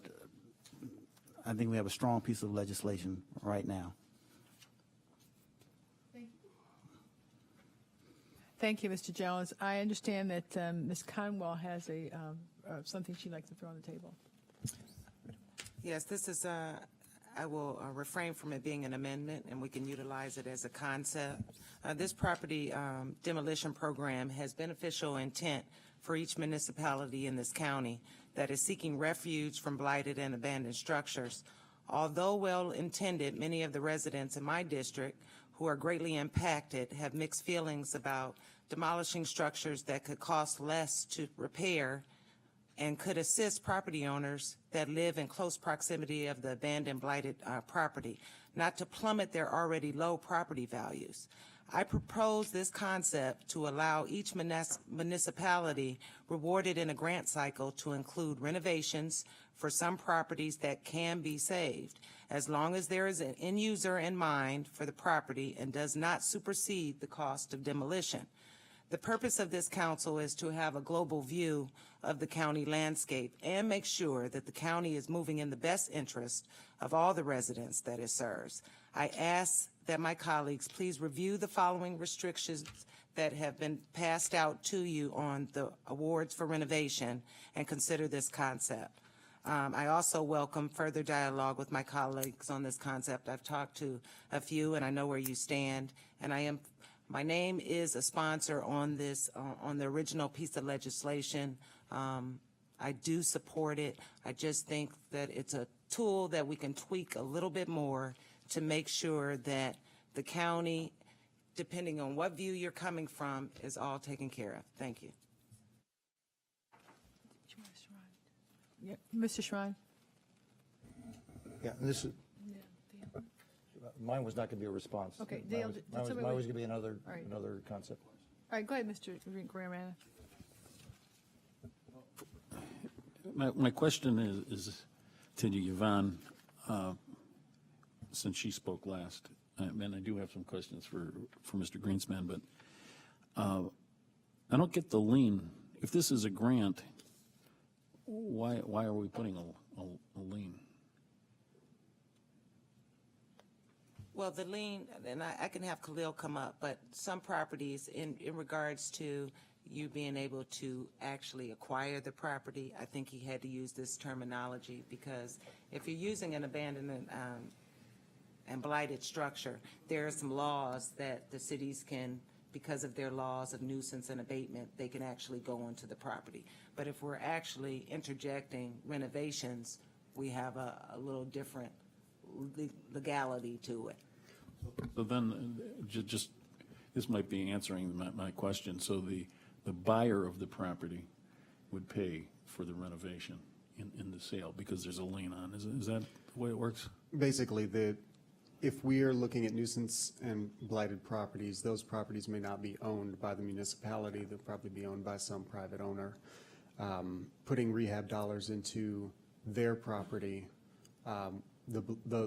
I think we have a strong piece of legislation right now. Thank you, Mr. Jones. I understand that Ms. Conwell has something she'd like to throw on the table. Yes, this is I will refrain from it being an amendment, and we can utilize it as a concept. This property demolition program has beneficial intent for each municipality in this county that is seeking refuge from blighted and abandoned structures. Although well-intended, many of the residents in my district who are greatly impacted have mixed feelings about demolishing structures that could cost less to repair and could assist property owners that live in close proximity of the abandoned blighted property, not to plummet their already low property values. I propose this concept to allow each municipality rewarded in a grant cycle to include renovations for some properties that can be saved, as long as there is an end user in mind for the property and does not supersede the cost of demolition. The purpose of this council is to have a global view of the county landscape and make sure that the county is moving in the best interest of all the residents that it serves. I ask that my colleagues please review the following restrictions that have been passed out to you on the awards for renovation and consider this concept. I also welcome further dialogue with my colleagues on this concept. I've talked to a few and I know where you stand, and my name is a sponsor on this, on the original piece of legislation. I do support it. I just think that it's a tool that we can tweak a little bit more to make sure that the county, depending on what view you're coming from, is all taken care of. Thank you. Yeah, Mr. Shrine? Yeah, this is, mine was not going to be a response. Okay, Mine Dale, was- did Mine was somebody- going to be another, All right. another concept. All right, go ahead, Mr. Graham. My question is to Yvonne, since she spoke last, and I do have some questions for Mr. Greenspan, but I don't get the lien. If this is a grant, why are we putting a lien? Well, the lien, and I can have Khalil come up, but some properties in regards to you being able to actually acquire the property, I think he had to use this terminology, because if you're using an abandoned and blighted structure, there are some laws that the cities can, because of their laws of nuisance and abatement, they can actually go onto the property. But if we're actually interjecting renovations, we have a little different legality to it. So then, just, this might be answering my question. So the buyer of the property would pay for the renovation in the sale because there's a lien on. Is that the way it works? Basically, if we are looking at nuisance and blighted properties, those properties may not be owned by the municipality. They'll probably be owned by some private owner. Putting rehab dollars into their property, the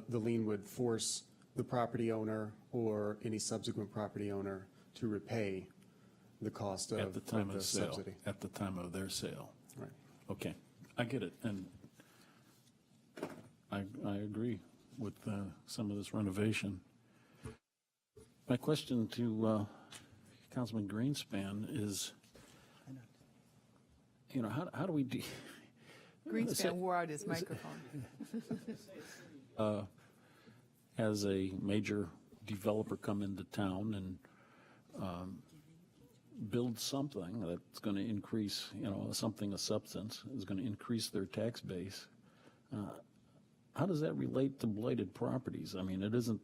lien would force the property owner or any subsequent property owner to repay the cost of At the time of the sale, subsidy. at the time of their sale. Right. Okay, I get it, and I agree with some of this renovation. My question to Councilman Greenspan is, how do we Greenspan wore out his microphone. has a major developer come into town and build something that's going to increase, something of substance, is going to increase their tax base. How does that relate to blighted properties? I mean, it isn't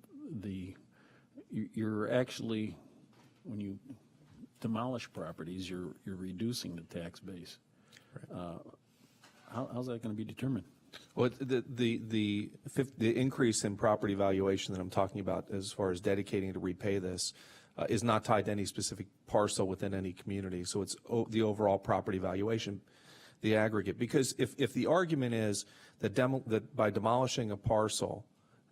you're actually, when you demolish properties, you're reducing the tax base. Right. How's that going to be determined? Well, the increase in property valuation that I'm talking about, as far as dedicating to repay this, is not tied to any specific parcel within any community. So it's the overall property valuation, the aggregate. Because if the argument is that by demolishing a parcel,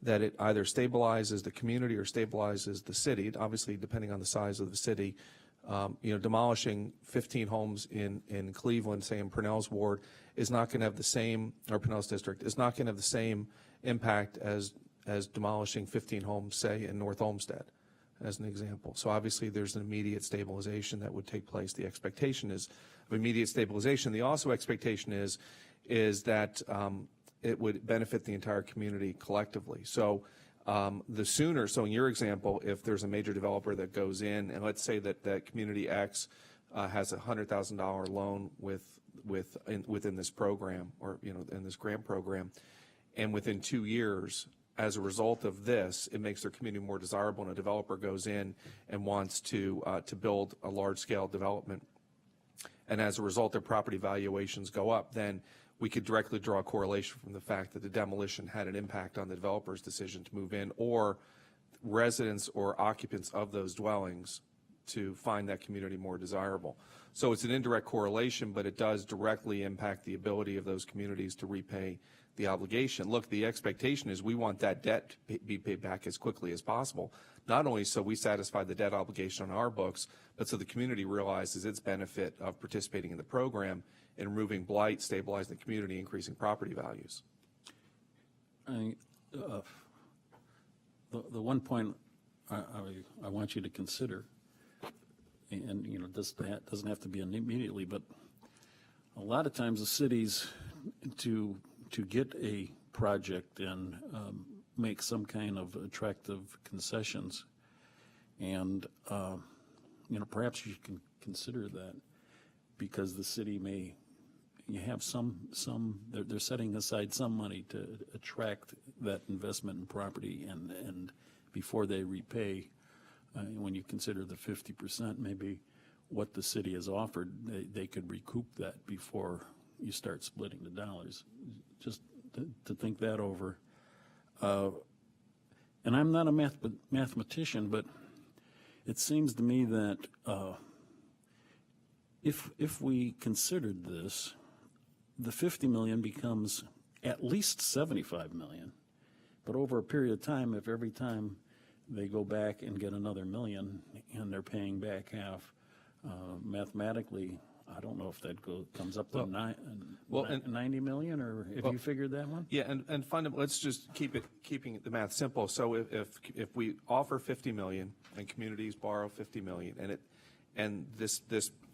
that it either stabilizes the community or stabilizes the city, obviously depending on the size of the city, demolishing 15 homes in Cleveland, say in Purnell's ward, is not going to have the same, or Purnell's district, is not going to have the same impact as demolishing 15 homes, say, in North Olmsted, as an example. So obviously there's an immediate stabilization that would take place. The expectation is of immediate stabilization. The also expectation is that it would benefit the entire community collectively. So the sooner, so in your example, if there's a major developer that goes in, and let's say that community X has a $100,000 loan within this program, or in this grant program, and within 2 years, as a result of this, it makes their community more desirable, and a developer goes in and wants to build a large-scale development and as a result, their property valuations go up, then we could directly draw a correlation from the fact that the demolition had an impact on the developer's decision to move in, or residents or occupants of those dwellings to find that community more desirable. So it's an indirect correlation, but it does directly impact the ability of those communities to repay the obligation. Look, the expectation is we want that debt to be paid back as quickly as possible, not only so we satisfy the debt obligation on our books, but so the community realizes its benefit of participating in the program and removing blight, stabilizing the community, increasing property values. The one point I want you to consider, and this doesn't have to be immediately, but a lot of times the cities to get a project and make some kind of attractive concessions, and perhaps you can consider that, because the city may, you have they're setting aside some money to attract that investment in property, and before they repay, when you consider the 50%, maybe what the city has offered, they could recoup that before you start splitting the dollars. Just to think that over. And I'm not a mathematician, but it seems to me that if we considered this, the 50 million becomes at least 75 million. But over a period of time, if every time they go back and get another million and they're paying back half, mathematically, I don't know if that comes up to 90 million, or if you figured that one? Yeah, and fundamentally, let's just keeping the math simple. So if we offer 50 million and communities borrow 50 million, and this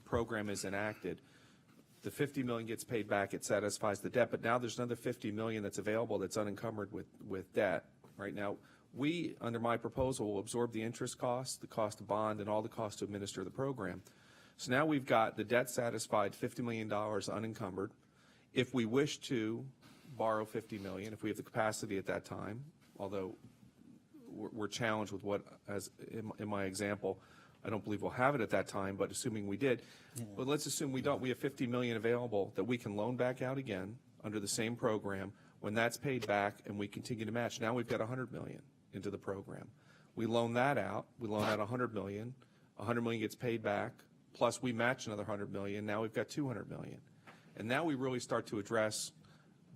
program is enacted, the 50 million gets paid back, it satisfies the debt, but now there's another 50 million that's available that's unencumbered with debt. Right now, we, under my proposal, will absorb the interest costs, the cost of bond, and all the cost to administer the program. So now we've got the debt satisfied, $50 million unencumbered. If we wish to borrow 50 million, if we have the capacity at that time, although we're challenged with what, as in my example, I don't believe we'll have it at that time, but assuming we did, but let's assume we don't, we have 50 million available that we can loan back out again under the same program. When that's paid back and we continue to match, now we've got 100 million into the program. We loan that out, we loan out 100 million, 100 million gets paid back, plus we match another 100 million, now we've got 200 million. And now we really start to address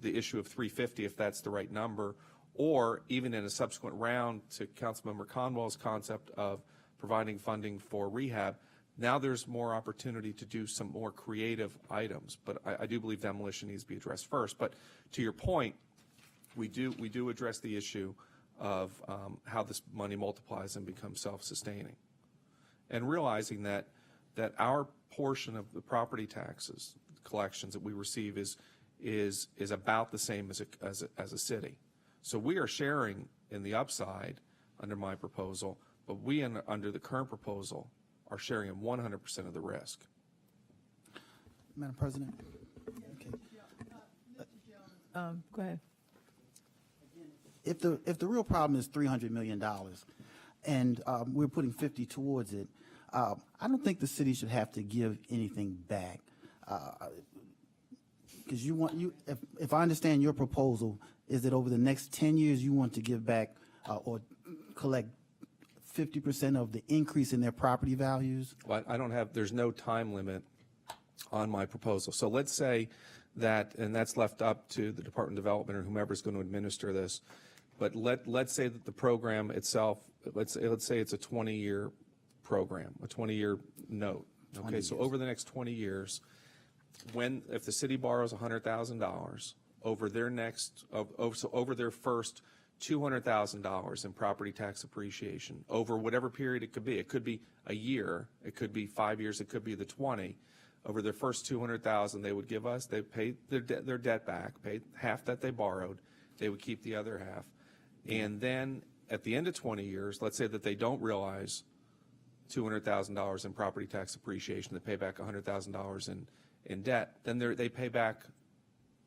the issue of 350 if that's the right number, or even in a subsequent round to Councilmember Conwell's concept of providing funding for rehab. Now there's more opportunity to do some more creative items, but I do believe demolition needs to be addressed first. But to your point, we do address the issue of how this money multiplies and becomes self-sustaining, and realizing that our portion of the property taxes collections that we receive is about the same as a city. So we are sharing in the upside under my proposal, but we under the current proposal are sharing in 100% of the risk. Madam President? Okay. Go ahead. If the real problem is $300 million and we're putting 50 towards it, I don't think the city should have to give anything back. Because if I understand your proposal, is that over the next 10 years you want to give back or collect 50% of the increase in their property values? Well, there's no time limit on my proposal. So let's say that, and that's left up to the Department of Development or whomever is going to administer this, but let's say that the program itself, let's say it's a 20-year program, a 20-year note. Okay, so over the next 20 years, if the city borrows $100,000 over their first $200,000 in property tax appreciation over whatever period it could be a year, it could be 5 years, it could be the 20. Over their first $200,000, they would give us, they pay their debt back, pay half that they borrowed, they would keep the other half. And then at the end of 20 years, let's say that they don't realize $200,000 in property tax appreciation, they pay back $100,000 in debt, then they pay back,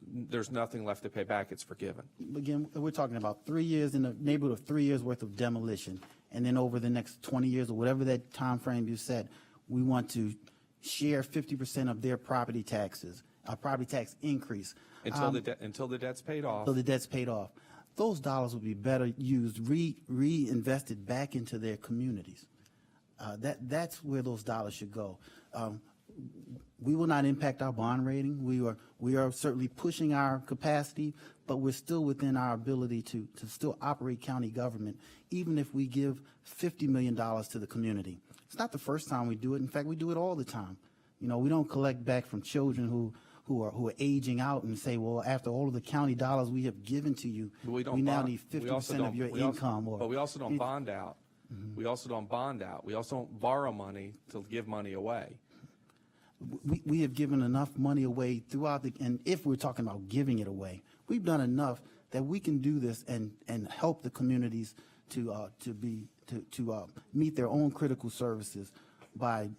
there's nothing left to pay back, it's forgiven. Again, we're talking about 3 years, in the neighborhood of 3 years worth of demolition, and then over the next 20 years or whatever that time frame you said, we want to share 50% of their property taxes, property tax increase. Until the debt's paid off. Until the debt's paid off. Those dollars would be better used, reinvested back into their communities. That's where those dollars should go. We will not impact our bond rating. We are certainly pushing our capacity, but we're still within our ability to still operate county government, even if we give $50 million to the community. It's not the first time we do it. In fact, we do it all the time. You know, we don't collect back from children who are aging out and say, well, after all of the county dollars we have given to you, we now need 50% of your income. But we also don't bond out. Mm-hmm. We also don't bond out. We also don't borrow money to give money away. We have given enough money away throughout and if we're talking about giving it away, we've done enough that we can do this and help the communities to meet their own critical services by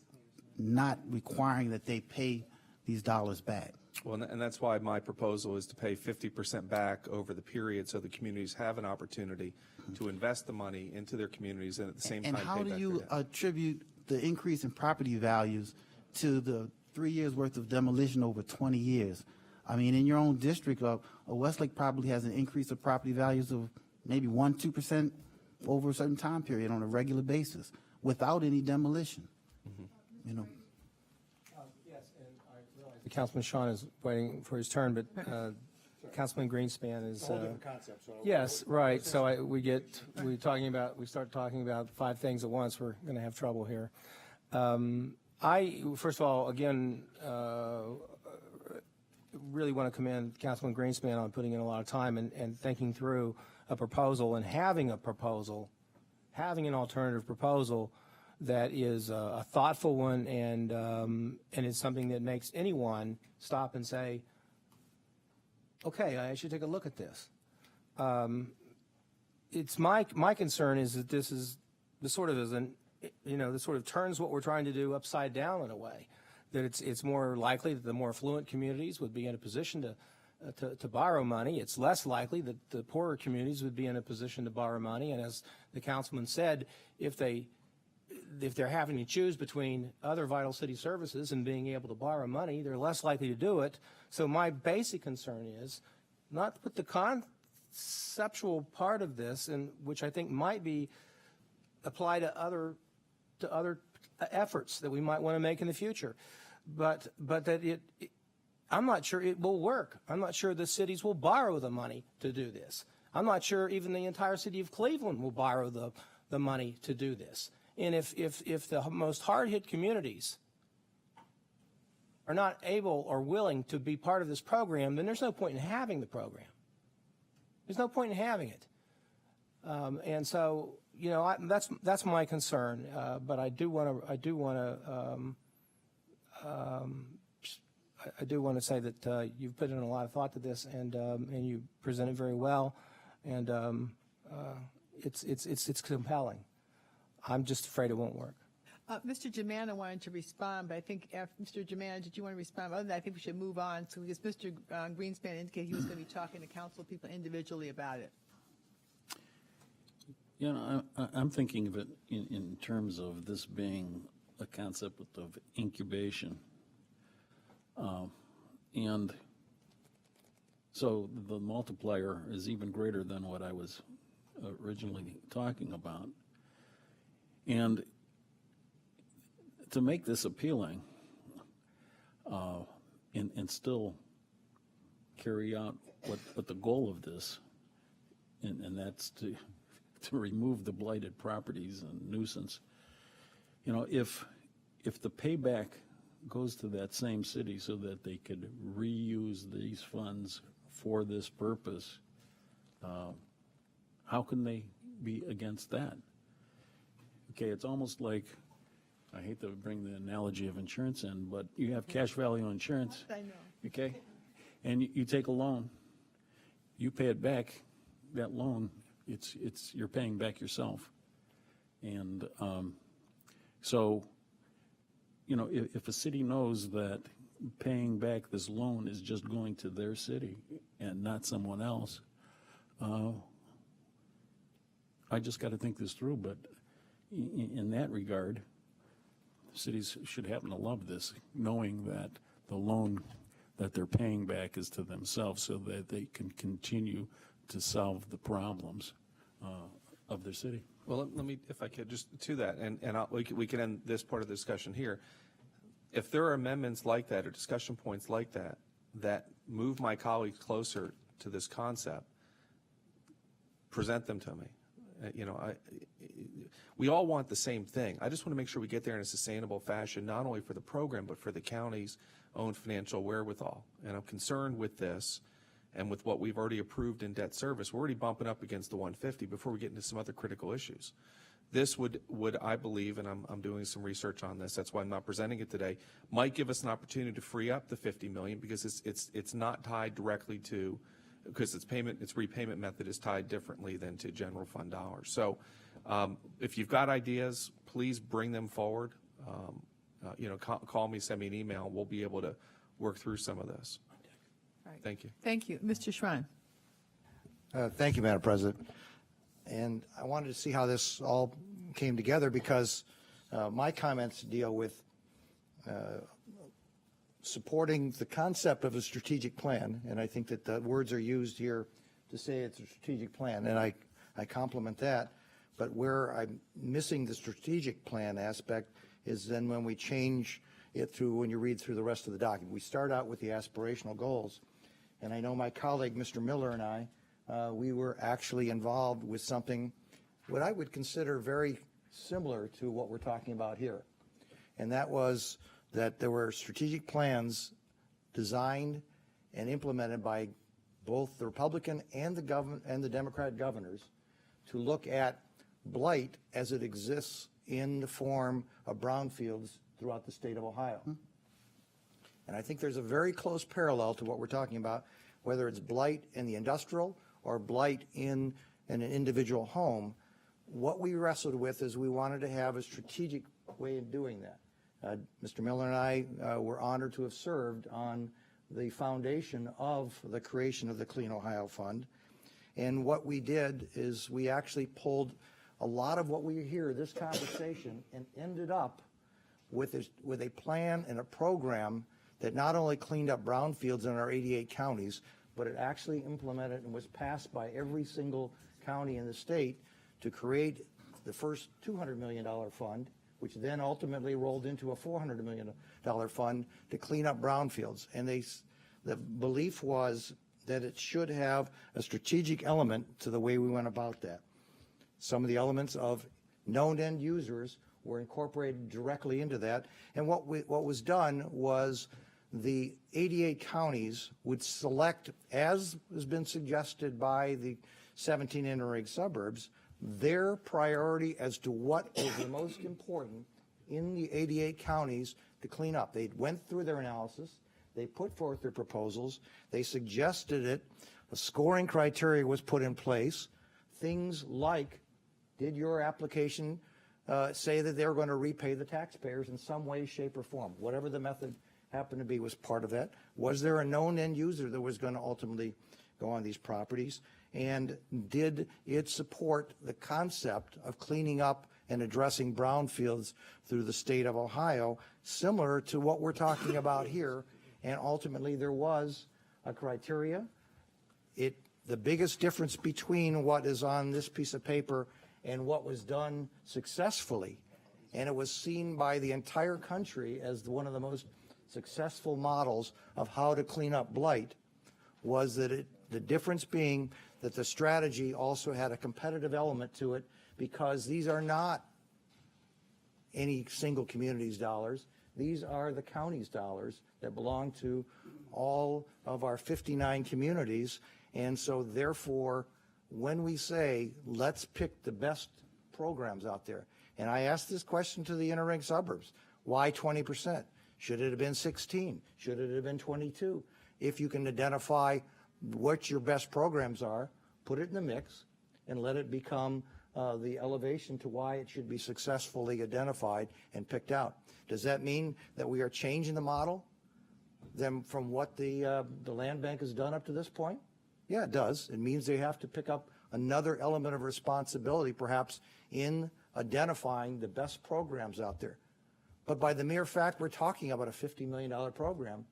not requiring that they pay these dollars back. Well, and that's why my proposal is to pay 50% back over the period so the communities have an opportunity to invest the money into their communities and at the same time pay back their debt. And how do you attribute the increase in property values to the 3 years worth of demolition over 20 years? I mean, in your own district, Westlake probably has an increase of property values of maybe 1-2% over a certain time period on a regular basis without any demolition. Mm-hmm. You know. Yes, and I realize the Councilman Sean is waiting for his turn, but Councilman Greenspan is. Yes, right. So we start talking about 5 things at once. We're going to have trouble here. First of all, again, really want to commend Councilman Greenspan on putting in a lot of time and thinking through a proposal and having an alternative proposal that is a thoughtful one and is something that makes anyone stop and say, okay, I should take a look at this. It's my concern is that this sort of turns what we're trying to do upside down in a way. That it's more likely that the more affluent communities would be in a position to borrow money. It's less likely that the poorer communities would be in a position to borrow money. And as the councilman said, if they're having to choose between other vital city services and being able to borrow money, they're less likely to do it. So my basic concern is not to put the conceptual part of this, and which I think might be apply to other efforts that we might want to make in the future, but that I'm not sure it will work. I'm not sure the cities will borrow the money to do this. I'm not sure even the entire city of Cleveland will borrow the money to do this. And if the most hard-hit communities are not able or willing to be part of this program, then there's no point in having the program. There's no point in having it. And so, you know, that's my concern. But I do want to say that you've put in a lot of thought to this, and you present it very well, and it's compelling. I'm just afraid it won't work. Mr. Germana wanted to respond, but I think Mr. Germana, did you want to respond? Other than that, I think we should move on. So because Mr. Greenspan indicated he was going to be talking to council people individually about it. You know, I'm thinking of it in terms of this being a concept of incubation. And so the multiplier is even greater than what I was originally talking about. And to make this appealing and still carry out what the goal of this, and that's to remove the blighted properties and nuisance. You know, if the payback goes to that same city so that they could reuse these funds for this purpose, how can they be against that? Okay, it's almost like, I hate to bring the analogy of insurance in, but you have cash value insurance. I know. Okay, and you take a loan, you pay it back. That loan, you're paying back yourself, and so, you know, if a city knows that paying back this loan is just going to their city and not someone else, I just got to think this through. But in that regard, cities should happen to love this, knowing that the loan that they're paying back is to themselves so that they can continue to solve the problems of their city. Well, let me, if I could, just to that, and we can end this part of the discussion here. If there are amendments like that or discussion points like that that move my colleagues closer to this concept, present them to me. We all want the same thing. I just want to make sure we get there in a sustainable fashion, not only for the program, but for the county's own financial wherewithal. And I'm concerned with this and with what we've already approved in debt service. We're already bumping up against the 150 before we get into some other critical issues. This would I believe, and I'm doing some research on this, that's why I'm not presenting it today, might give us an opportunity to free up the 50 million because it's not tied directly to, because its repayment method is tied differently than to general fund dollars. So if you've got ideas, please bring them forward. Call me, send me an email. We'll be able to work through some of this. Right. Thank you. Thank you. Mr. Schrein. Thank you, Madam President. And I wanted to see how this all came together because my comments deal with supporting the concept of a strategic plan, and I think that the words are used here to say it's a strategic plan, and I compliment that. But where I'm missing the strategic plan aspect is then when we change it through, when you read through the rest of the document. We start out with the aspirational goals, and I know my colleague, Mr. Miller, and I, we were actually involved with something what I would consider very similar to what we're talking about here. And that was that there were strategic plans designed and implemented by both the Republican and the Democrat governors to look at blight as it exists in the form of brownfields throughout the state of Ohio. And I think there's a very close parallel to what we're talking about, whether it's blight in the industrial or blight in an individual home. What we wrestled with is we wanted to have a strategic way of doing that. Mr. Miller and I were honored to have served on the foundation of the creation of the Clean Ohio Fund. And what we did is we actually pulled a lot of what we hear, this conversation, and ended up with a plan and a program that not only cleaned up brownfields in our 88 counties, but it actually implemented and was passed by every single county in the state to create the first $200 million fund, which then ultimately rolled into a $400 million fund to clean up brownfields. And the belief was that it should have a strategic element to the way we went about that. Some of the elements of known end users were incorporated directly into that. And what was done was the 88 counties would select, as has been suggested by the 17 interreg suburbs, their priority as to what was the most important in the 88 counties to clean up. They went through their analysis, they put forth their proposals, they suggested it, a scoring criteria was put in place, things like, did your application say that they were going to repay the taxpayers in some way, shape, or form? Whatever the method happened to be was part of that. Was there a known end user that was going to ultimately go on these properties? And did it support the concept of cleaning up and addressing brownfields through the state of Ohio, similar to what we're talking about here? And ultimately, there was a criteria. The biggest difference between what is on this piece of paper and what was done successfully, and it was seen by the entire country as one of the most successful models of how to clean up blight, was that the difference being that the strategy also had a competitive element to it, because these are not any single community's dollars. These are the county's dollars that belong to all of our 59 communities. And so therefore, when we say, let's pick the best programs out there, and I asked this question to the interreg suburbs, why 20%? Should it have been 16? Should it have been 22? If you can identify what your best programs are, put it in the mix and let it become the elevation to why it should be successfully identified and picked out. Does that mean that we are changing the model from what the land bank has done up to this point? Yeah, it does. It means they have to pick up another element of responsibility, perhaps in identifying the best programs out there. But by the mere fact we're talking about a $50 million program,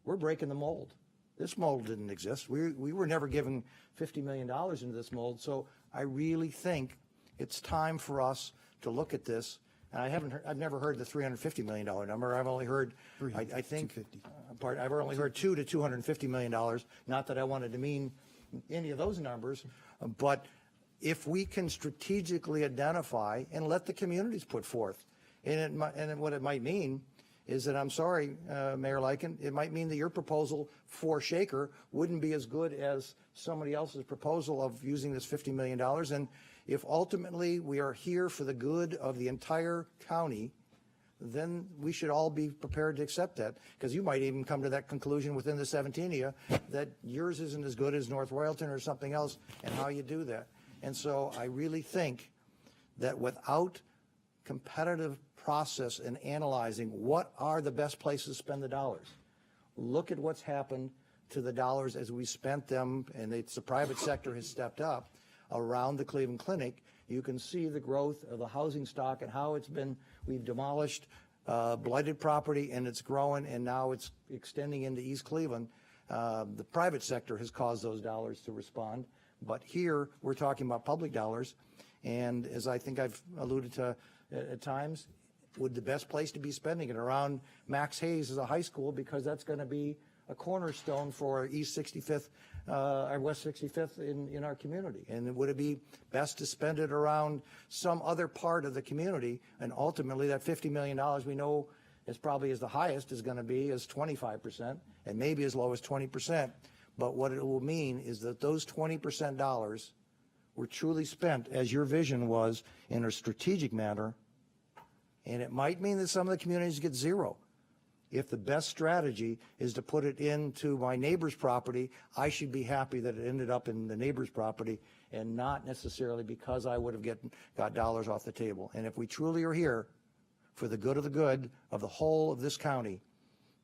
we're breaking the mold. This mold didn't exist. We were never given $50 million into this mold. So I really think it's time for us to look at this. And I've never heard the $350 million number. I've only heard, I think, I've only heard $200 to $250 million. Not that I wanted to mean any of those numbers, but if we can strategically identify and let the communities put forth, and what it might mean is that, I'm sorry, Mayor Lyken, it might mean that your proposal for Shaker wouldn't be as good as somebody else's proposal of using this $50 million. And if ultimately we are here for the good of the entire county, then we should all be prepared to accept that, because you might even come to that conclusion within the 17 of you that yours isn't as good as North Royalton or something else, and how you do that. And so I really think that without competitive process and analyzing what are the best places to spend the dollars, look at what's happened to the dollars as we spent them, and it's the private sector has stepped up around the Cleveland Clinic. You can see the growth of the housing stock and how we've demolished blighted property, and it's growing, and now it's extending into East Cleveland. The private sector has caused those dollars to respond, but here we're talking about public dollars, and as I think I've alluded to at times, would the best place to be spending it around Max Hayes as a high school, because that's going to be a cornerstone for East 65th, or West 65th in our community. And would it be best to spend it around some other part of the community? And ultimately, that $50 million we know is probably as the highest is going to be is 25%, and maybe as low as 20%. But what it will mean is that those 20% dollars were truly spent, as your vision was, in a strategic manner. And it might mean that some of the communities get zero. If the best strategy is to put it into my neighbor's property, I should be happy that it ended up in the neighbor's property, and not necessarily because I would have got dollars off the table. And if we truly are here for the good of the whole of this county,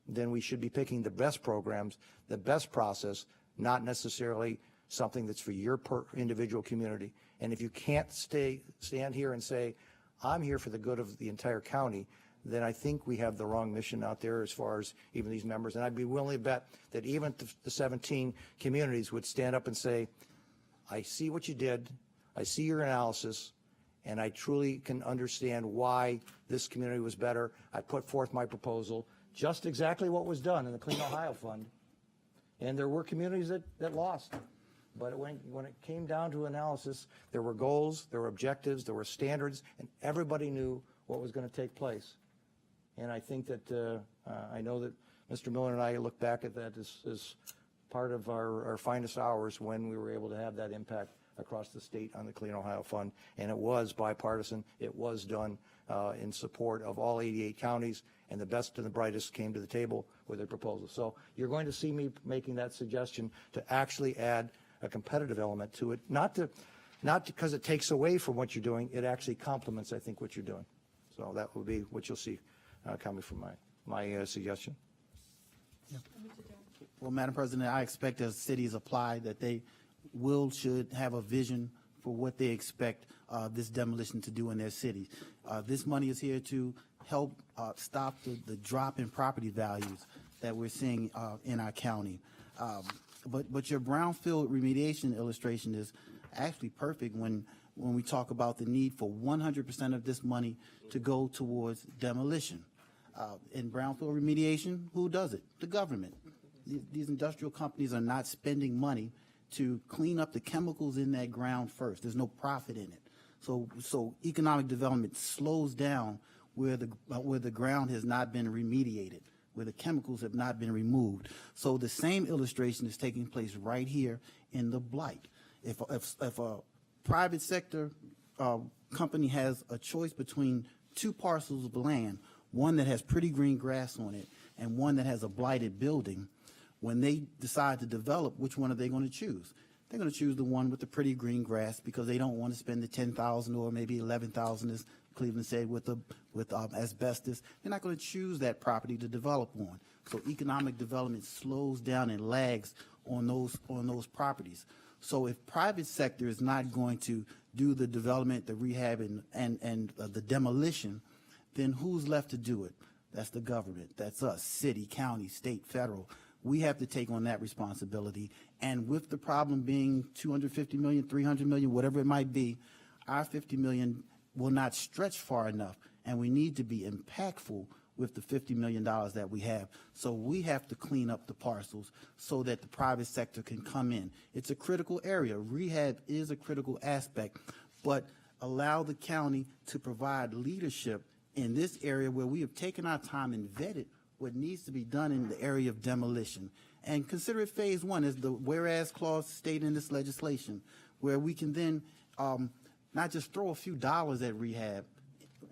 then we should be picking the best programs, the best process, not necessarily something that's for your individual community. And if you can't stand here and say, I'm here for the good of the entire county, then I think we have the wrong mission out there as far as even these members. And I'd be willing to bet that even the 17 communities would stand up and say, I see what you did, I see your analysis, and I truly can understand why this community was better. I put forth my proposal, just exactly what was done in the Clean Ohio Fund. And there were communities that lost. But when it came down to analysis, there were goals, there were objectives, there were standards, and everybody knew what was going to take place. And I think that I know that Mr. Miller and I look back at that as part of our finest hours, when we were able to have that impact across the state on the Clean Ohio Fund. And it was bipartisan. It was done in support of all 88 counties, and the best and the brightest came to the table with their proposals. So you're going to see me making that suggestion to actually add a competitive element to it, not because it takes away from what you're doing. It actually complements, I think, what you're doing. So that will be what you'll see coming from my suggestion. Well, Madam President, I expect as cities apply that they should have a vision for what they expect this demolition to do in their cities. This money is here to help stop the drop in property values that we're seeing in our county. But your brownfield remediation illustration is actually perfect when we talk about the need for 100% of this money to go towards demolition. In brownfield remediation, who does it? The government. These industrial companies are not spending money to clean up the chemicals in that ground first. There's no profit in it. So economic development slows down where the ground has not been remediated, where the chemicals have not been removed. So the same illustration is taking place right here in the blight. If a private sector company has a choice between two parcels of land, one that has pretty green grass on it and one that has a blighted building, when they decide to develop, which one are they going to choose? They're going to choose the one with the pretty green grass, because they don't want to spend the $10,000 or maybe $11,000, as Cleveland said, with asbestos. They're not going to choose that property to develop on. So economic development slows down and lags on those properties. So if private sector is not going to do the development, the rehab, and the demolition, then who's left to do it? That's the government. That's us, city, county, state, federal. We have to take on that responsibility. And with the problem being 250 million, 300 million, whatever it might be, our 50 million will not stretch far enough. And we need to be impactful with the $50 million that we have. So we have to clean up the parcels so that the private sector can come in. It's a critical area. Rehab is a critical aspect, but allow the county to provide leadership in this area where we have taken our time and vetted what needs to be done in the area of demolition. And consider it phase one, as the whereas clause stated in this legislation, where we can then not just throw a few dollars at rehab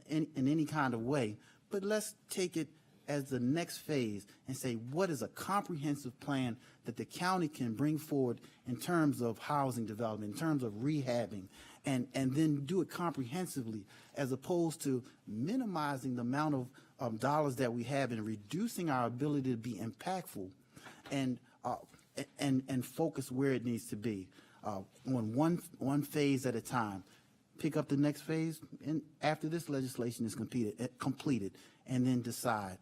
in any kind of way, but let's take it as the next phase and say, what is a comprehensive plan that the county can bring forward in terms of housing development, in terms of rehabbing, and then do it comprehensively, as opposed to minimizing the amount of dollars that we have and reducing our ability to be impactful and focus where it needs to be on one phase at a time. Pick up the next phase, and after this legislation is completed, and then decide.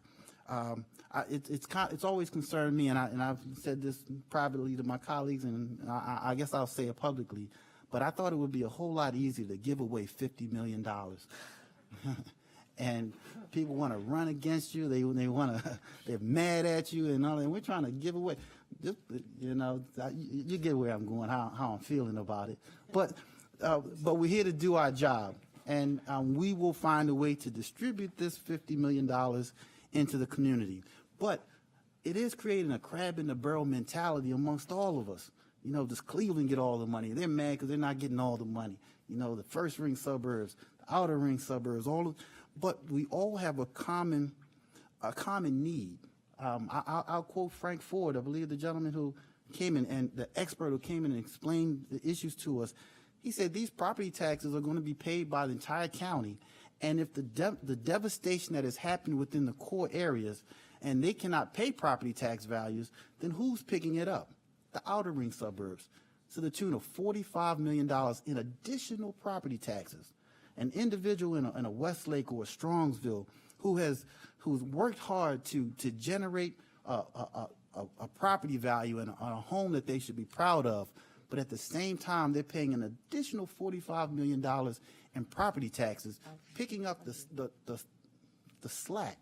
It's always concerned me, and I've said this privately to my colleagues, and I guess I'll say it publicly, but I thought it would be a whole lot easier to give away $50 million. And people want to run against you. They're mad at you and all that. We're trying to give away. Just, you get where I'm going, how I'm feeling about it. But we're here to do our job, and we will find a way to distribute this $50 million into the community. But it is creating a crab in the barrel mentality amongst all of us. Does Cleveland get all the money? They're mad because they're not getting all the money. The first ring suburbs, the outer ring suburbs, but we all have a common need. I'll quote Frank Ford, I believe the gentleman who came in, and the expert who came in and explained the issues to us. He said these property taxes are going to be paid by the entire county, and if the devastation that has happened within the core areas, and they cannot pay property tax values, then who's picking it up? The outer ring suburbs, to the tune of $45 million in additional property taxes. An individual in a Westlake or a Strongsville who's worked hard to generate a property value and a home that they should be proud of, but at the same time they're paying an additional $45 million in property taxes, picking up the slack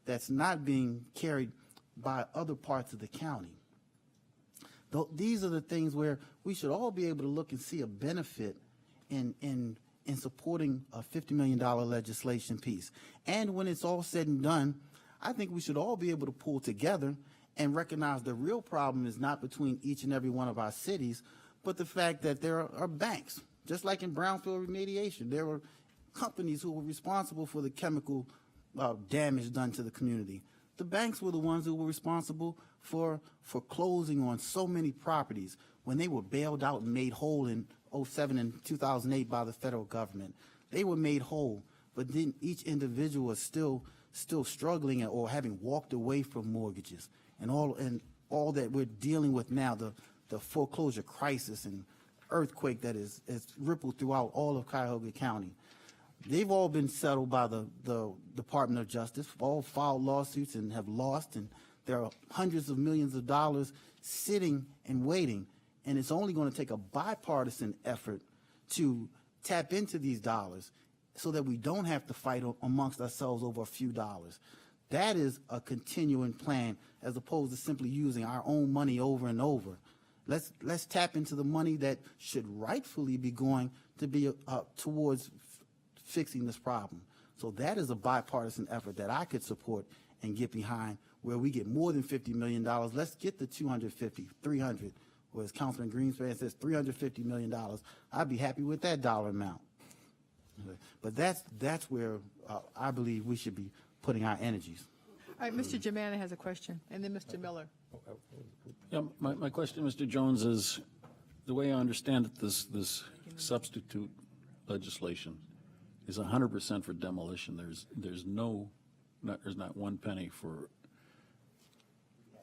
that's not being carried by other parts of the county. These are the things where we should all be able to look and see a benefit in supporting a $50 million legislation piece. And when it's all said and done, I think we should all be able to pull together and recognize the real problem is not between each and every one of our cities, but the fact that there are banks, just like in brownfield remediation. There were companies who were responsible for the chemical damage done to the community. The banks were the ones who were responsible for closing on so many properties when they were bailed out and made whole in 2007 and 2008 by the federal government. They were made whole, but then each individual was still struggling or having walked away from mortgages and all that we're dealing with now, the foreclosure crisis and earthquake that is rippled throughout all of Cuyahoga County. They've all been settled by the Department of Justice, all filed lawsuits and have lost, and there are hundreds of millions of dollars sitting and waiting, and it's only going to take a bipartisan effort to tap into these dollars so that we don't have to fight amongst ourselves over a few dollars. That is a continuing plan as opposed to simply using our own money over and over. Let's tap into the money that should rightfully be going to be towards fixing this problem. So that is a bipartisan effort that I could support and get behind, where we get more than $50 million. Let's get the 250, 300, or as Councilman Greenspan says, $350 million. I'd be happy with that dollar amount. But that's where I believe we should be putting our energies. All right, Mr. Germana has a question, and then Mr. Miller. Yeah, my question, Mr. Jones, is the way I understand it, this substitute legislation is 100% for demolition. There's not one penny for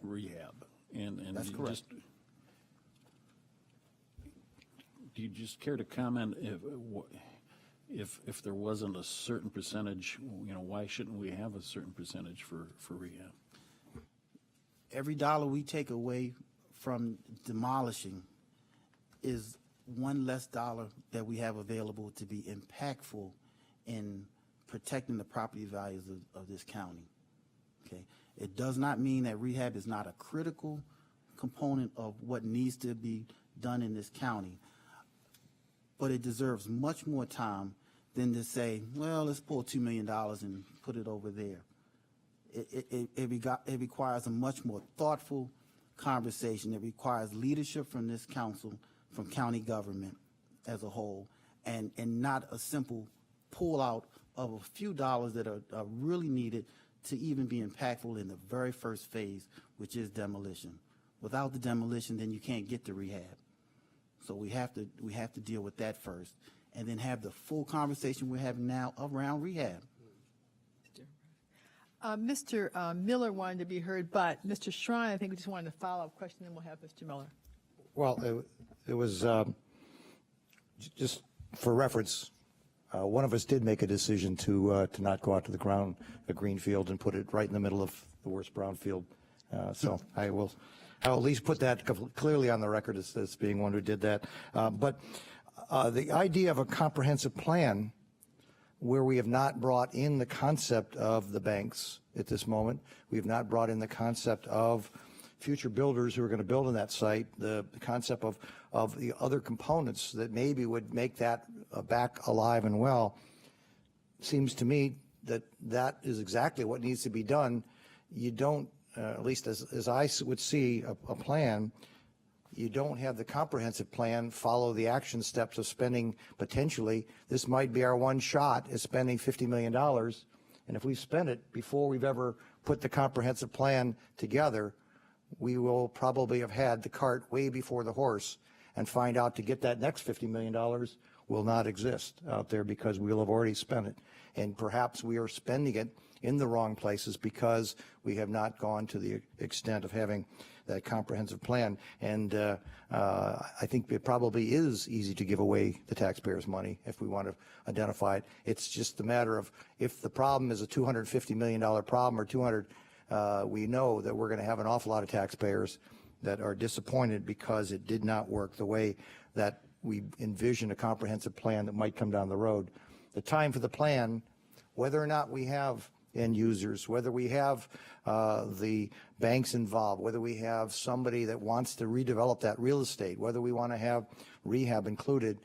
rehab. And That's correct. Do you just care to comment if there wasn't a certain percentage, why shouldn't we have a certain percentage for rehab? Every dollar we take away from demolishing is one less dollar that we have available to be impactful in protecting the property values of this county. Okay, it does not mean that rehab is not a critical component of what needs to be done in this county, but it deserves much more time than to say, well, let's pull $2 million and put it over there. It requires a much more thoughtful conversation. It requires leadership from this council, from county government as a whole, and not a simple pull out of a few dollars that are really needed to even be impactful in the very first phase, which is demolition. Without the demolition, then you can't get to rehab. So we have to deal with that first, and then have the full conversation we're having now around rehab. Mr. Miller wanted to be heard, but Mr. Shrine, I think we just wanted a follow-up question, then we'll have Mr. Miller. Well, it was just for reference. One of us did make a decision to not go out to the ground, a green field, and put it right in the middle of the worst brownfield. So I'll at least put that clearly on the record as being one who did that. But the idea of a comprehensive plan where we have not brought in the concept of the banks at this moment, we have not brought in the concept of future builders who are going to build on that site, the concept of the other components that maybe would make that back alive and well, seems to me that is exactly what needs to be done. You don't, at least as I would see a plan, you don't have the comprehensive plan follow the action steps of spending potentially. This might be our one shot at spending $50 million. And if we spend it before we've ever put the comprehensive plan together, we will probably have had the cart way before the horse and find out to get that next $50 million will not exist out there because we'll have already spent it. And perhaps we are spending it in the wrong places because we have not gone to the extent of having that comprehensive plan. And I think it probably is easy to give away the taxpayers' money if we want to identify it. It's just a matter of if the problem is a $250 million problem or 200, we know that we're going to have an awful lot of taxpayers that are disappointed because it did not work the way that we envision a comprehensive plan that might come down the road. The time for the plan, whether or not we have end users, whether we have the banks involved, whether we have somebody that wants to redevelop that real estate, whether we want to have rehab included,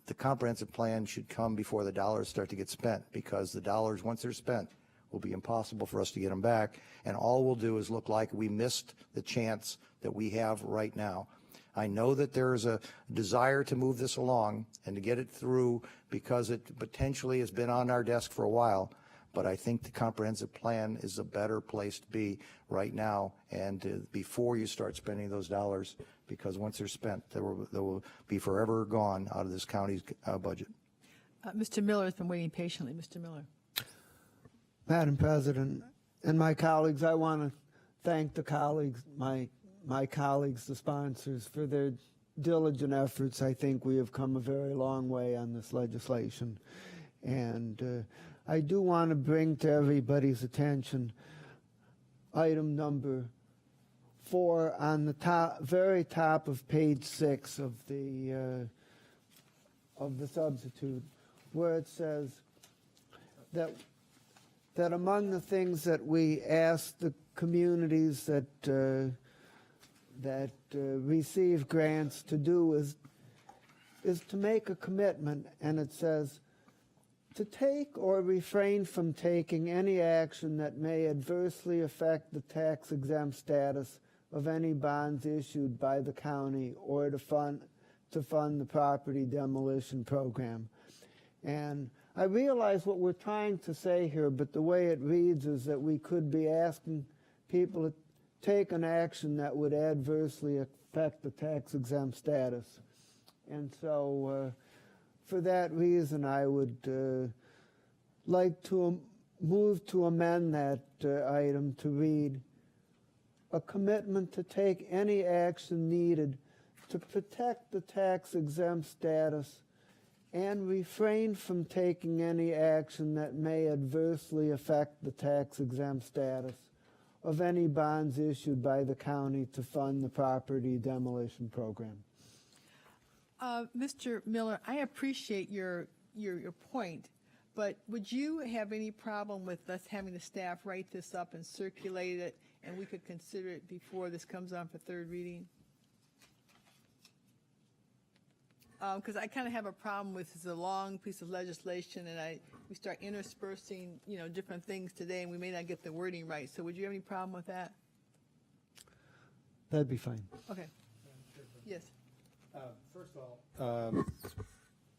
the comprehensive plan should come before the dollars start to get spent, because the dollars, once they're spent, will be impossible for us to get them back, and all we'll do is look like we missed the chance that we have right now. I know that there is a desire to move this along and to get it through because it potentially has been on our desk for a while, but I think the comprehensive plan is a better place to be right now and before you start spending those dollars, because once they're spent, they will be forever gone out of this county's budget. Mr. Miller has been waiting patiently. Mr. Miller. Madam President and my colleagues, I want to thank the colleagues, my colleagues, the sponsors, for their diligent efforts. I think we have come a very long way on this legislation. And I do want to bring to everybody's attention item number 4 on the top, very top of page 6 of the substitute, where it says that among the things that we ask the communities that receive grants to do is to make a commitment, and it says to take or refrain from taking any action that may adversely affect the tax-exempt status of any bonds issued by the county or to fund the property demolition program. And I realize what we're trying to say here, but the way it reads is that we could be asking people to take an action that would adversely affect the tax-exempt status. And so for that reason, I would like to move to amend that item to read, a commitment to take any action needed to protect the tax-exempt status and refrain from taking any action that may adversely affect the tax-exempt status of any bonds issued by the county to fund the property demolition program. Mr. Miller, I appreciate your point, but would you have any problem with us having the staff write this up and circulate it, and we could consider it before this comes on for third reading? Because I kind of have a problem with it's a long piece of legislation, and we start interspersing, different things today, and we may not get the wording right. So would you have any problem with that? That'd be fine. Okay. Yes. First of all,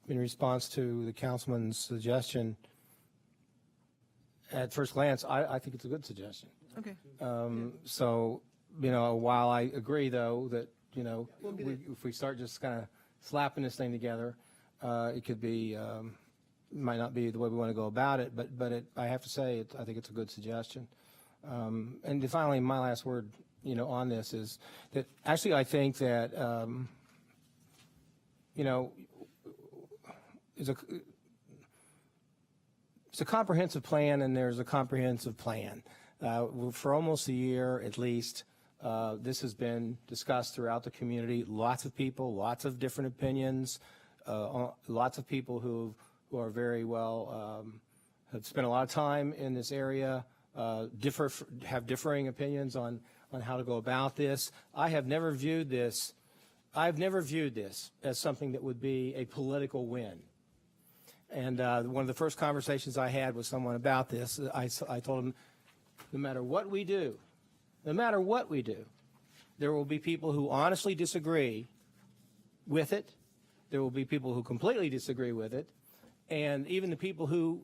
in response to the councilman's suggestion, at first glance, I think it's a good suggestion. Okay. So, while I agree, though, that, if we start just kind of slapping this thing together, it could be, might not be the way we want to go about it, but I have to say, I think it's a good suggestion. And finally, my last word, on this is that actually I think that, it's a comprehensive plan, and there's a comprehensive plan. For almost a year, at least, this has been discussed throughout the community. Lots of people, lots of different opinions, lots of people who are very well, have spent a lot of time in this area, have differing opinions on how to go about this. I've never viewed this as something that would be a political win. And one of the first conversations I had with someone about this, I told him, no matter what we do, there will be people who honestly disagree with it. There will be people who completely disagree with it. And even the people who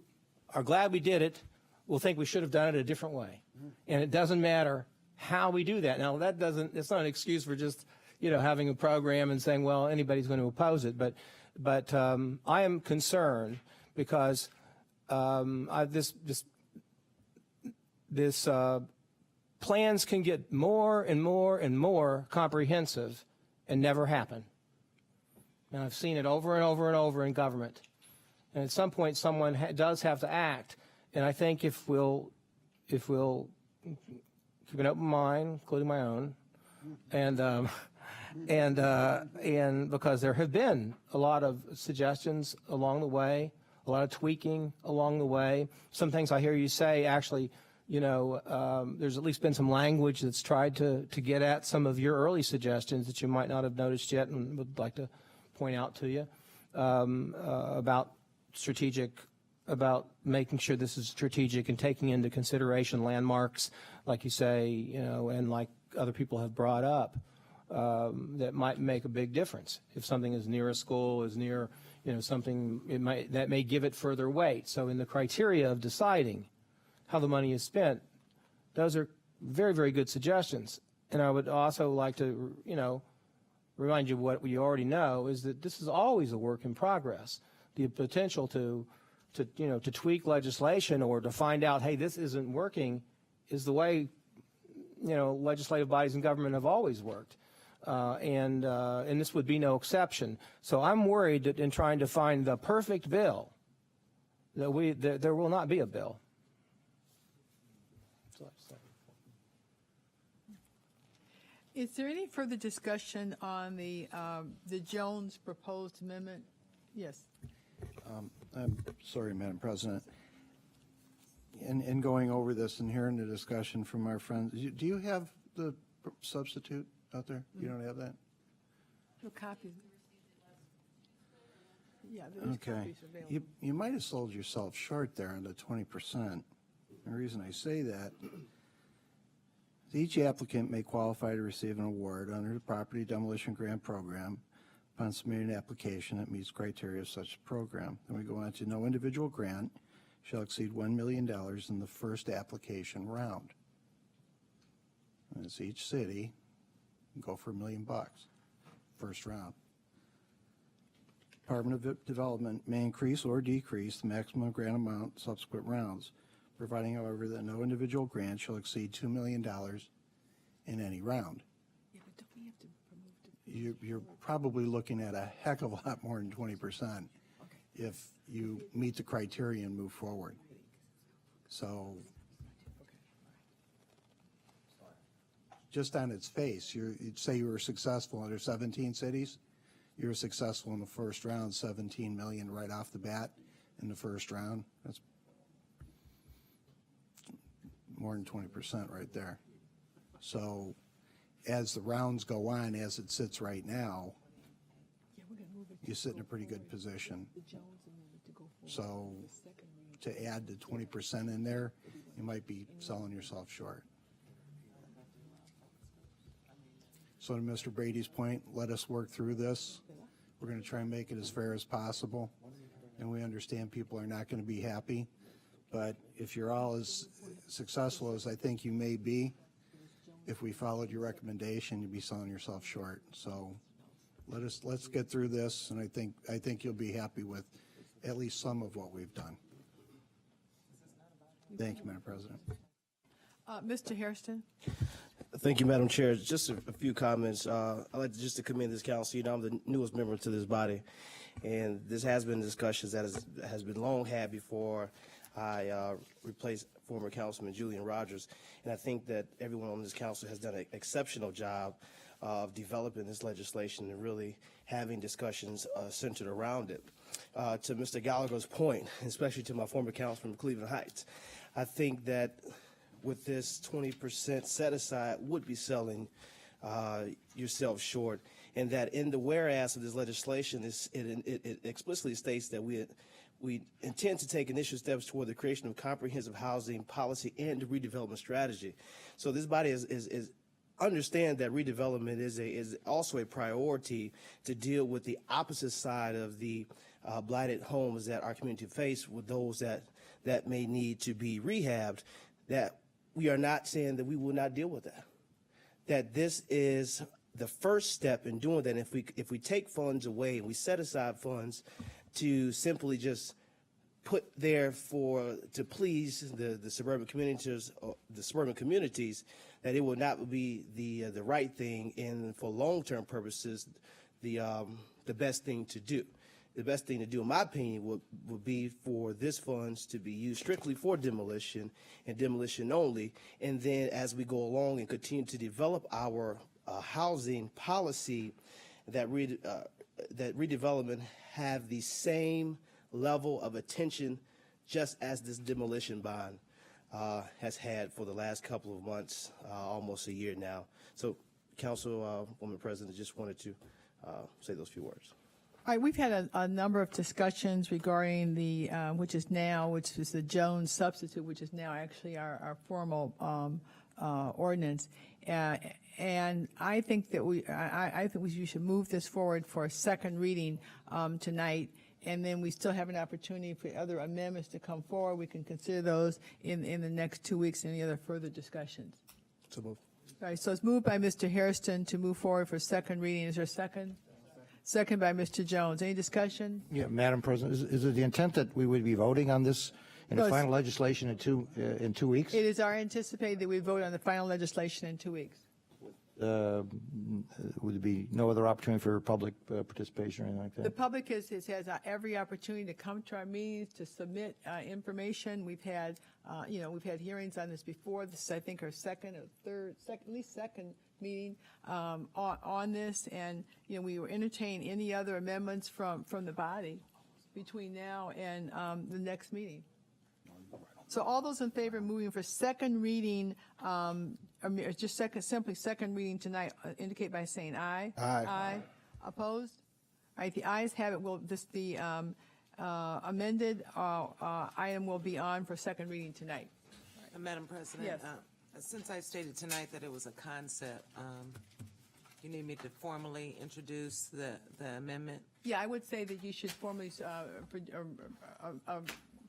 are glad we did it will think we should have done it a different way. And it doesn't matter how we do that. Now, it's not an excuse for just, having a program and saying, well, anybody's going to oppose it. But I am concerned because plans can get more and more and more comprehensive and never happen. And I've seen it over and over and over in government. And at some point, someone does have to act. And I think if we'll keep an open mind, including my own, and because there have been a lot of suggestions along the way, a lot of tweaking along the way. Some things I hear you say actually, there's at least been some language that's tried to get at some of your early suggestions that you might not have noticed yet and would like to point out to you about making sure this is strategic and taking into consideration landmarks, like you say, and like other people have brought up, that might make a big difference. If something is near a school, is near, something, that may give it further weight. So in the criteria of deciding how the money is spent, those are very, very good suggestions. And I would also like to, remind you of what we already know is that this is always a work in progress. The potential to tweak legislation or to find out, hey, this isn't working, is the way, legislative bodies in government have always worked. And this would be no exception. So I'm worried that in trying to find the perfect bill, that there will not be a bill. Is there any further discussion on the Jones proposed amendment? Yes. I'm sorry, Madam President. In going over this and hearing the discussion from our friends, do you have the substitute out there? You don't have that? No copies. Yeah, there is copies available. You might have sold yourself short there on the 20%. The reason I say that, each applicant may qualify to receive an award under the Property Demolition Grant Program upon submitting an application that meets criteria of such a program. Then we go on to no individual grant shall exceed $1 million in the first application round. And as each city can go for $1 million, first round. Department of Development may increase or decrease the maximum grant amount subsequent rounds, providing, however, that no individual grant shall exceed $2 million in any round. Yeah, but don't we have to promote it? You're probably looking at a heck of a lot more than 20%. Okay. if you meet the criteria and move forward. So just on its face, you'd say you were successful under 17 cities. You were successful in the first round, 17 million right off the bat in the first round. That's more than 20% right there. So as the rounds go on, as it sits right now, you sit in a pretty good position. So to add the 20% in there, you might be selling yourself short. So to Mr. Brady's point, let us work through this. We're going to try and make it as fair as possible. And we understand people are not going to be happy. But if you're all as successful as I think you may be, if we followed your recommendation, you'd be selling yourself short. So let's get through this, and I think you'll be happy with at least some of what we've done. Thank you, Madam President. Mr. Hairston? Thank you, Madam Chair. Just a few comments. I'd like to commend this council. You know, I'm the newest member to this body, and this has been discussions that has been long had before I replaced former Councilman Julian Rogers. And I think that everyone on this council has done an exceptional job of developing this legislation and really having discussions centered around it. To Mr. Gallagher's point, especially to my former councilman from Cleveland Heights, I think that with this 20% set aside would be selling yourself short, and that in the whereas of this legislation, it explicitly states that we intend to take initial steps toward the creation of comprehensive housing policy and redevelopment strategy. So this body is understand that redevelopment is also a priority to deal with the opposite side of the blighted homes that our community face, with those that may need to be rehabbed. That we are not saying that we will not deal with that. That this is the first step in doing that. If we take funds away and we set aside funds to simply just put there to please the suburban communities, that it will not be the right thing, and for long-term purposes, the best thing to do. The best thing to do, in my opinion, would be for this funds to be used strictly for demolition and demolition only. And then as we go along and continue to develop our housing policy, that redevelopment have the same level of attention just as this demolition bond has had for the last couple of months, almost a year now. So, Councilwoman President, just wanted to say those few words. All right, we've had a number of discussions regarding the, which is the Jones substitute, which is now actually our formal ordinance. And I think that I think you should move this forward for a second reading tonight, and then we still have an opportunity for other amendments to come forward. We can consider those in the next 2 weeks, any other further discussions. So move. All right, so it's moved by Mr. Hairston to move forward for second reading. Is there a second? Second by Mr. Jones. Any discussion? Yeah, Madam President, is it the intent that we would be voting on this in No, the it's- final legislation in 2 weeks? It is our anticipation that we vote on the final legislation in 2 weeks. Would there be no other opportunity for public participation or anything like The that? public has every opportunity to come to our meetings, to submit information. We've had, we've had hearings on this before. This is, I think, our second or third, at least second meeting on this. And, we will entertain any other amendments from the body between now and the next meeting. So all those in favor of moving for second reading, simply second reading tonight, indicate by saying aye. Aye. Aye. Opposed? All right, the ayes have it. The amended item will be on for second reading tonight. Madam President? Yes. Since I stated tonight that it was a concept, you need me to formally introduce the amendment? Yeah, I would say that you should formally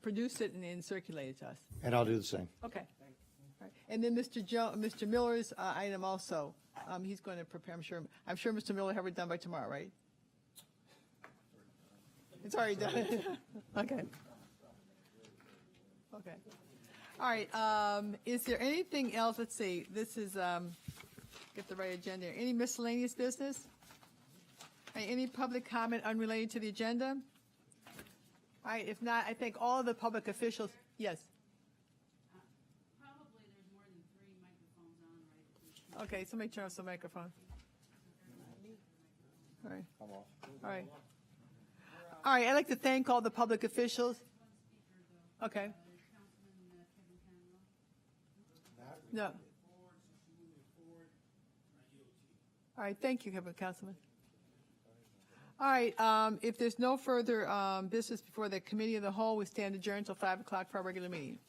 produce it and circulate it to us. And I'll do the same. Okay. All right. And then Mr. Miller's item also, he's going to prepare, I'm sure Mr. Miller will have it done by tomorrow, right? It's already done. Okay. Okay. All right. Is there anything else? Let's see. This is, get the right agenda. Any miscellaneous business? Any public comment unrelated to the agenda? All right, if not, I think all of the public officials, yes. Probably there's more than 3 microphones on, right? Okay, somebody turn off the microphone. All right. All right. All right, I'd like to thank all the public officials. Okay. No. All right, thank you, Councilman. All right, if there's no further business before the committee of the whole, we stand adjourned until 5 o'clock for our regular meeting.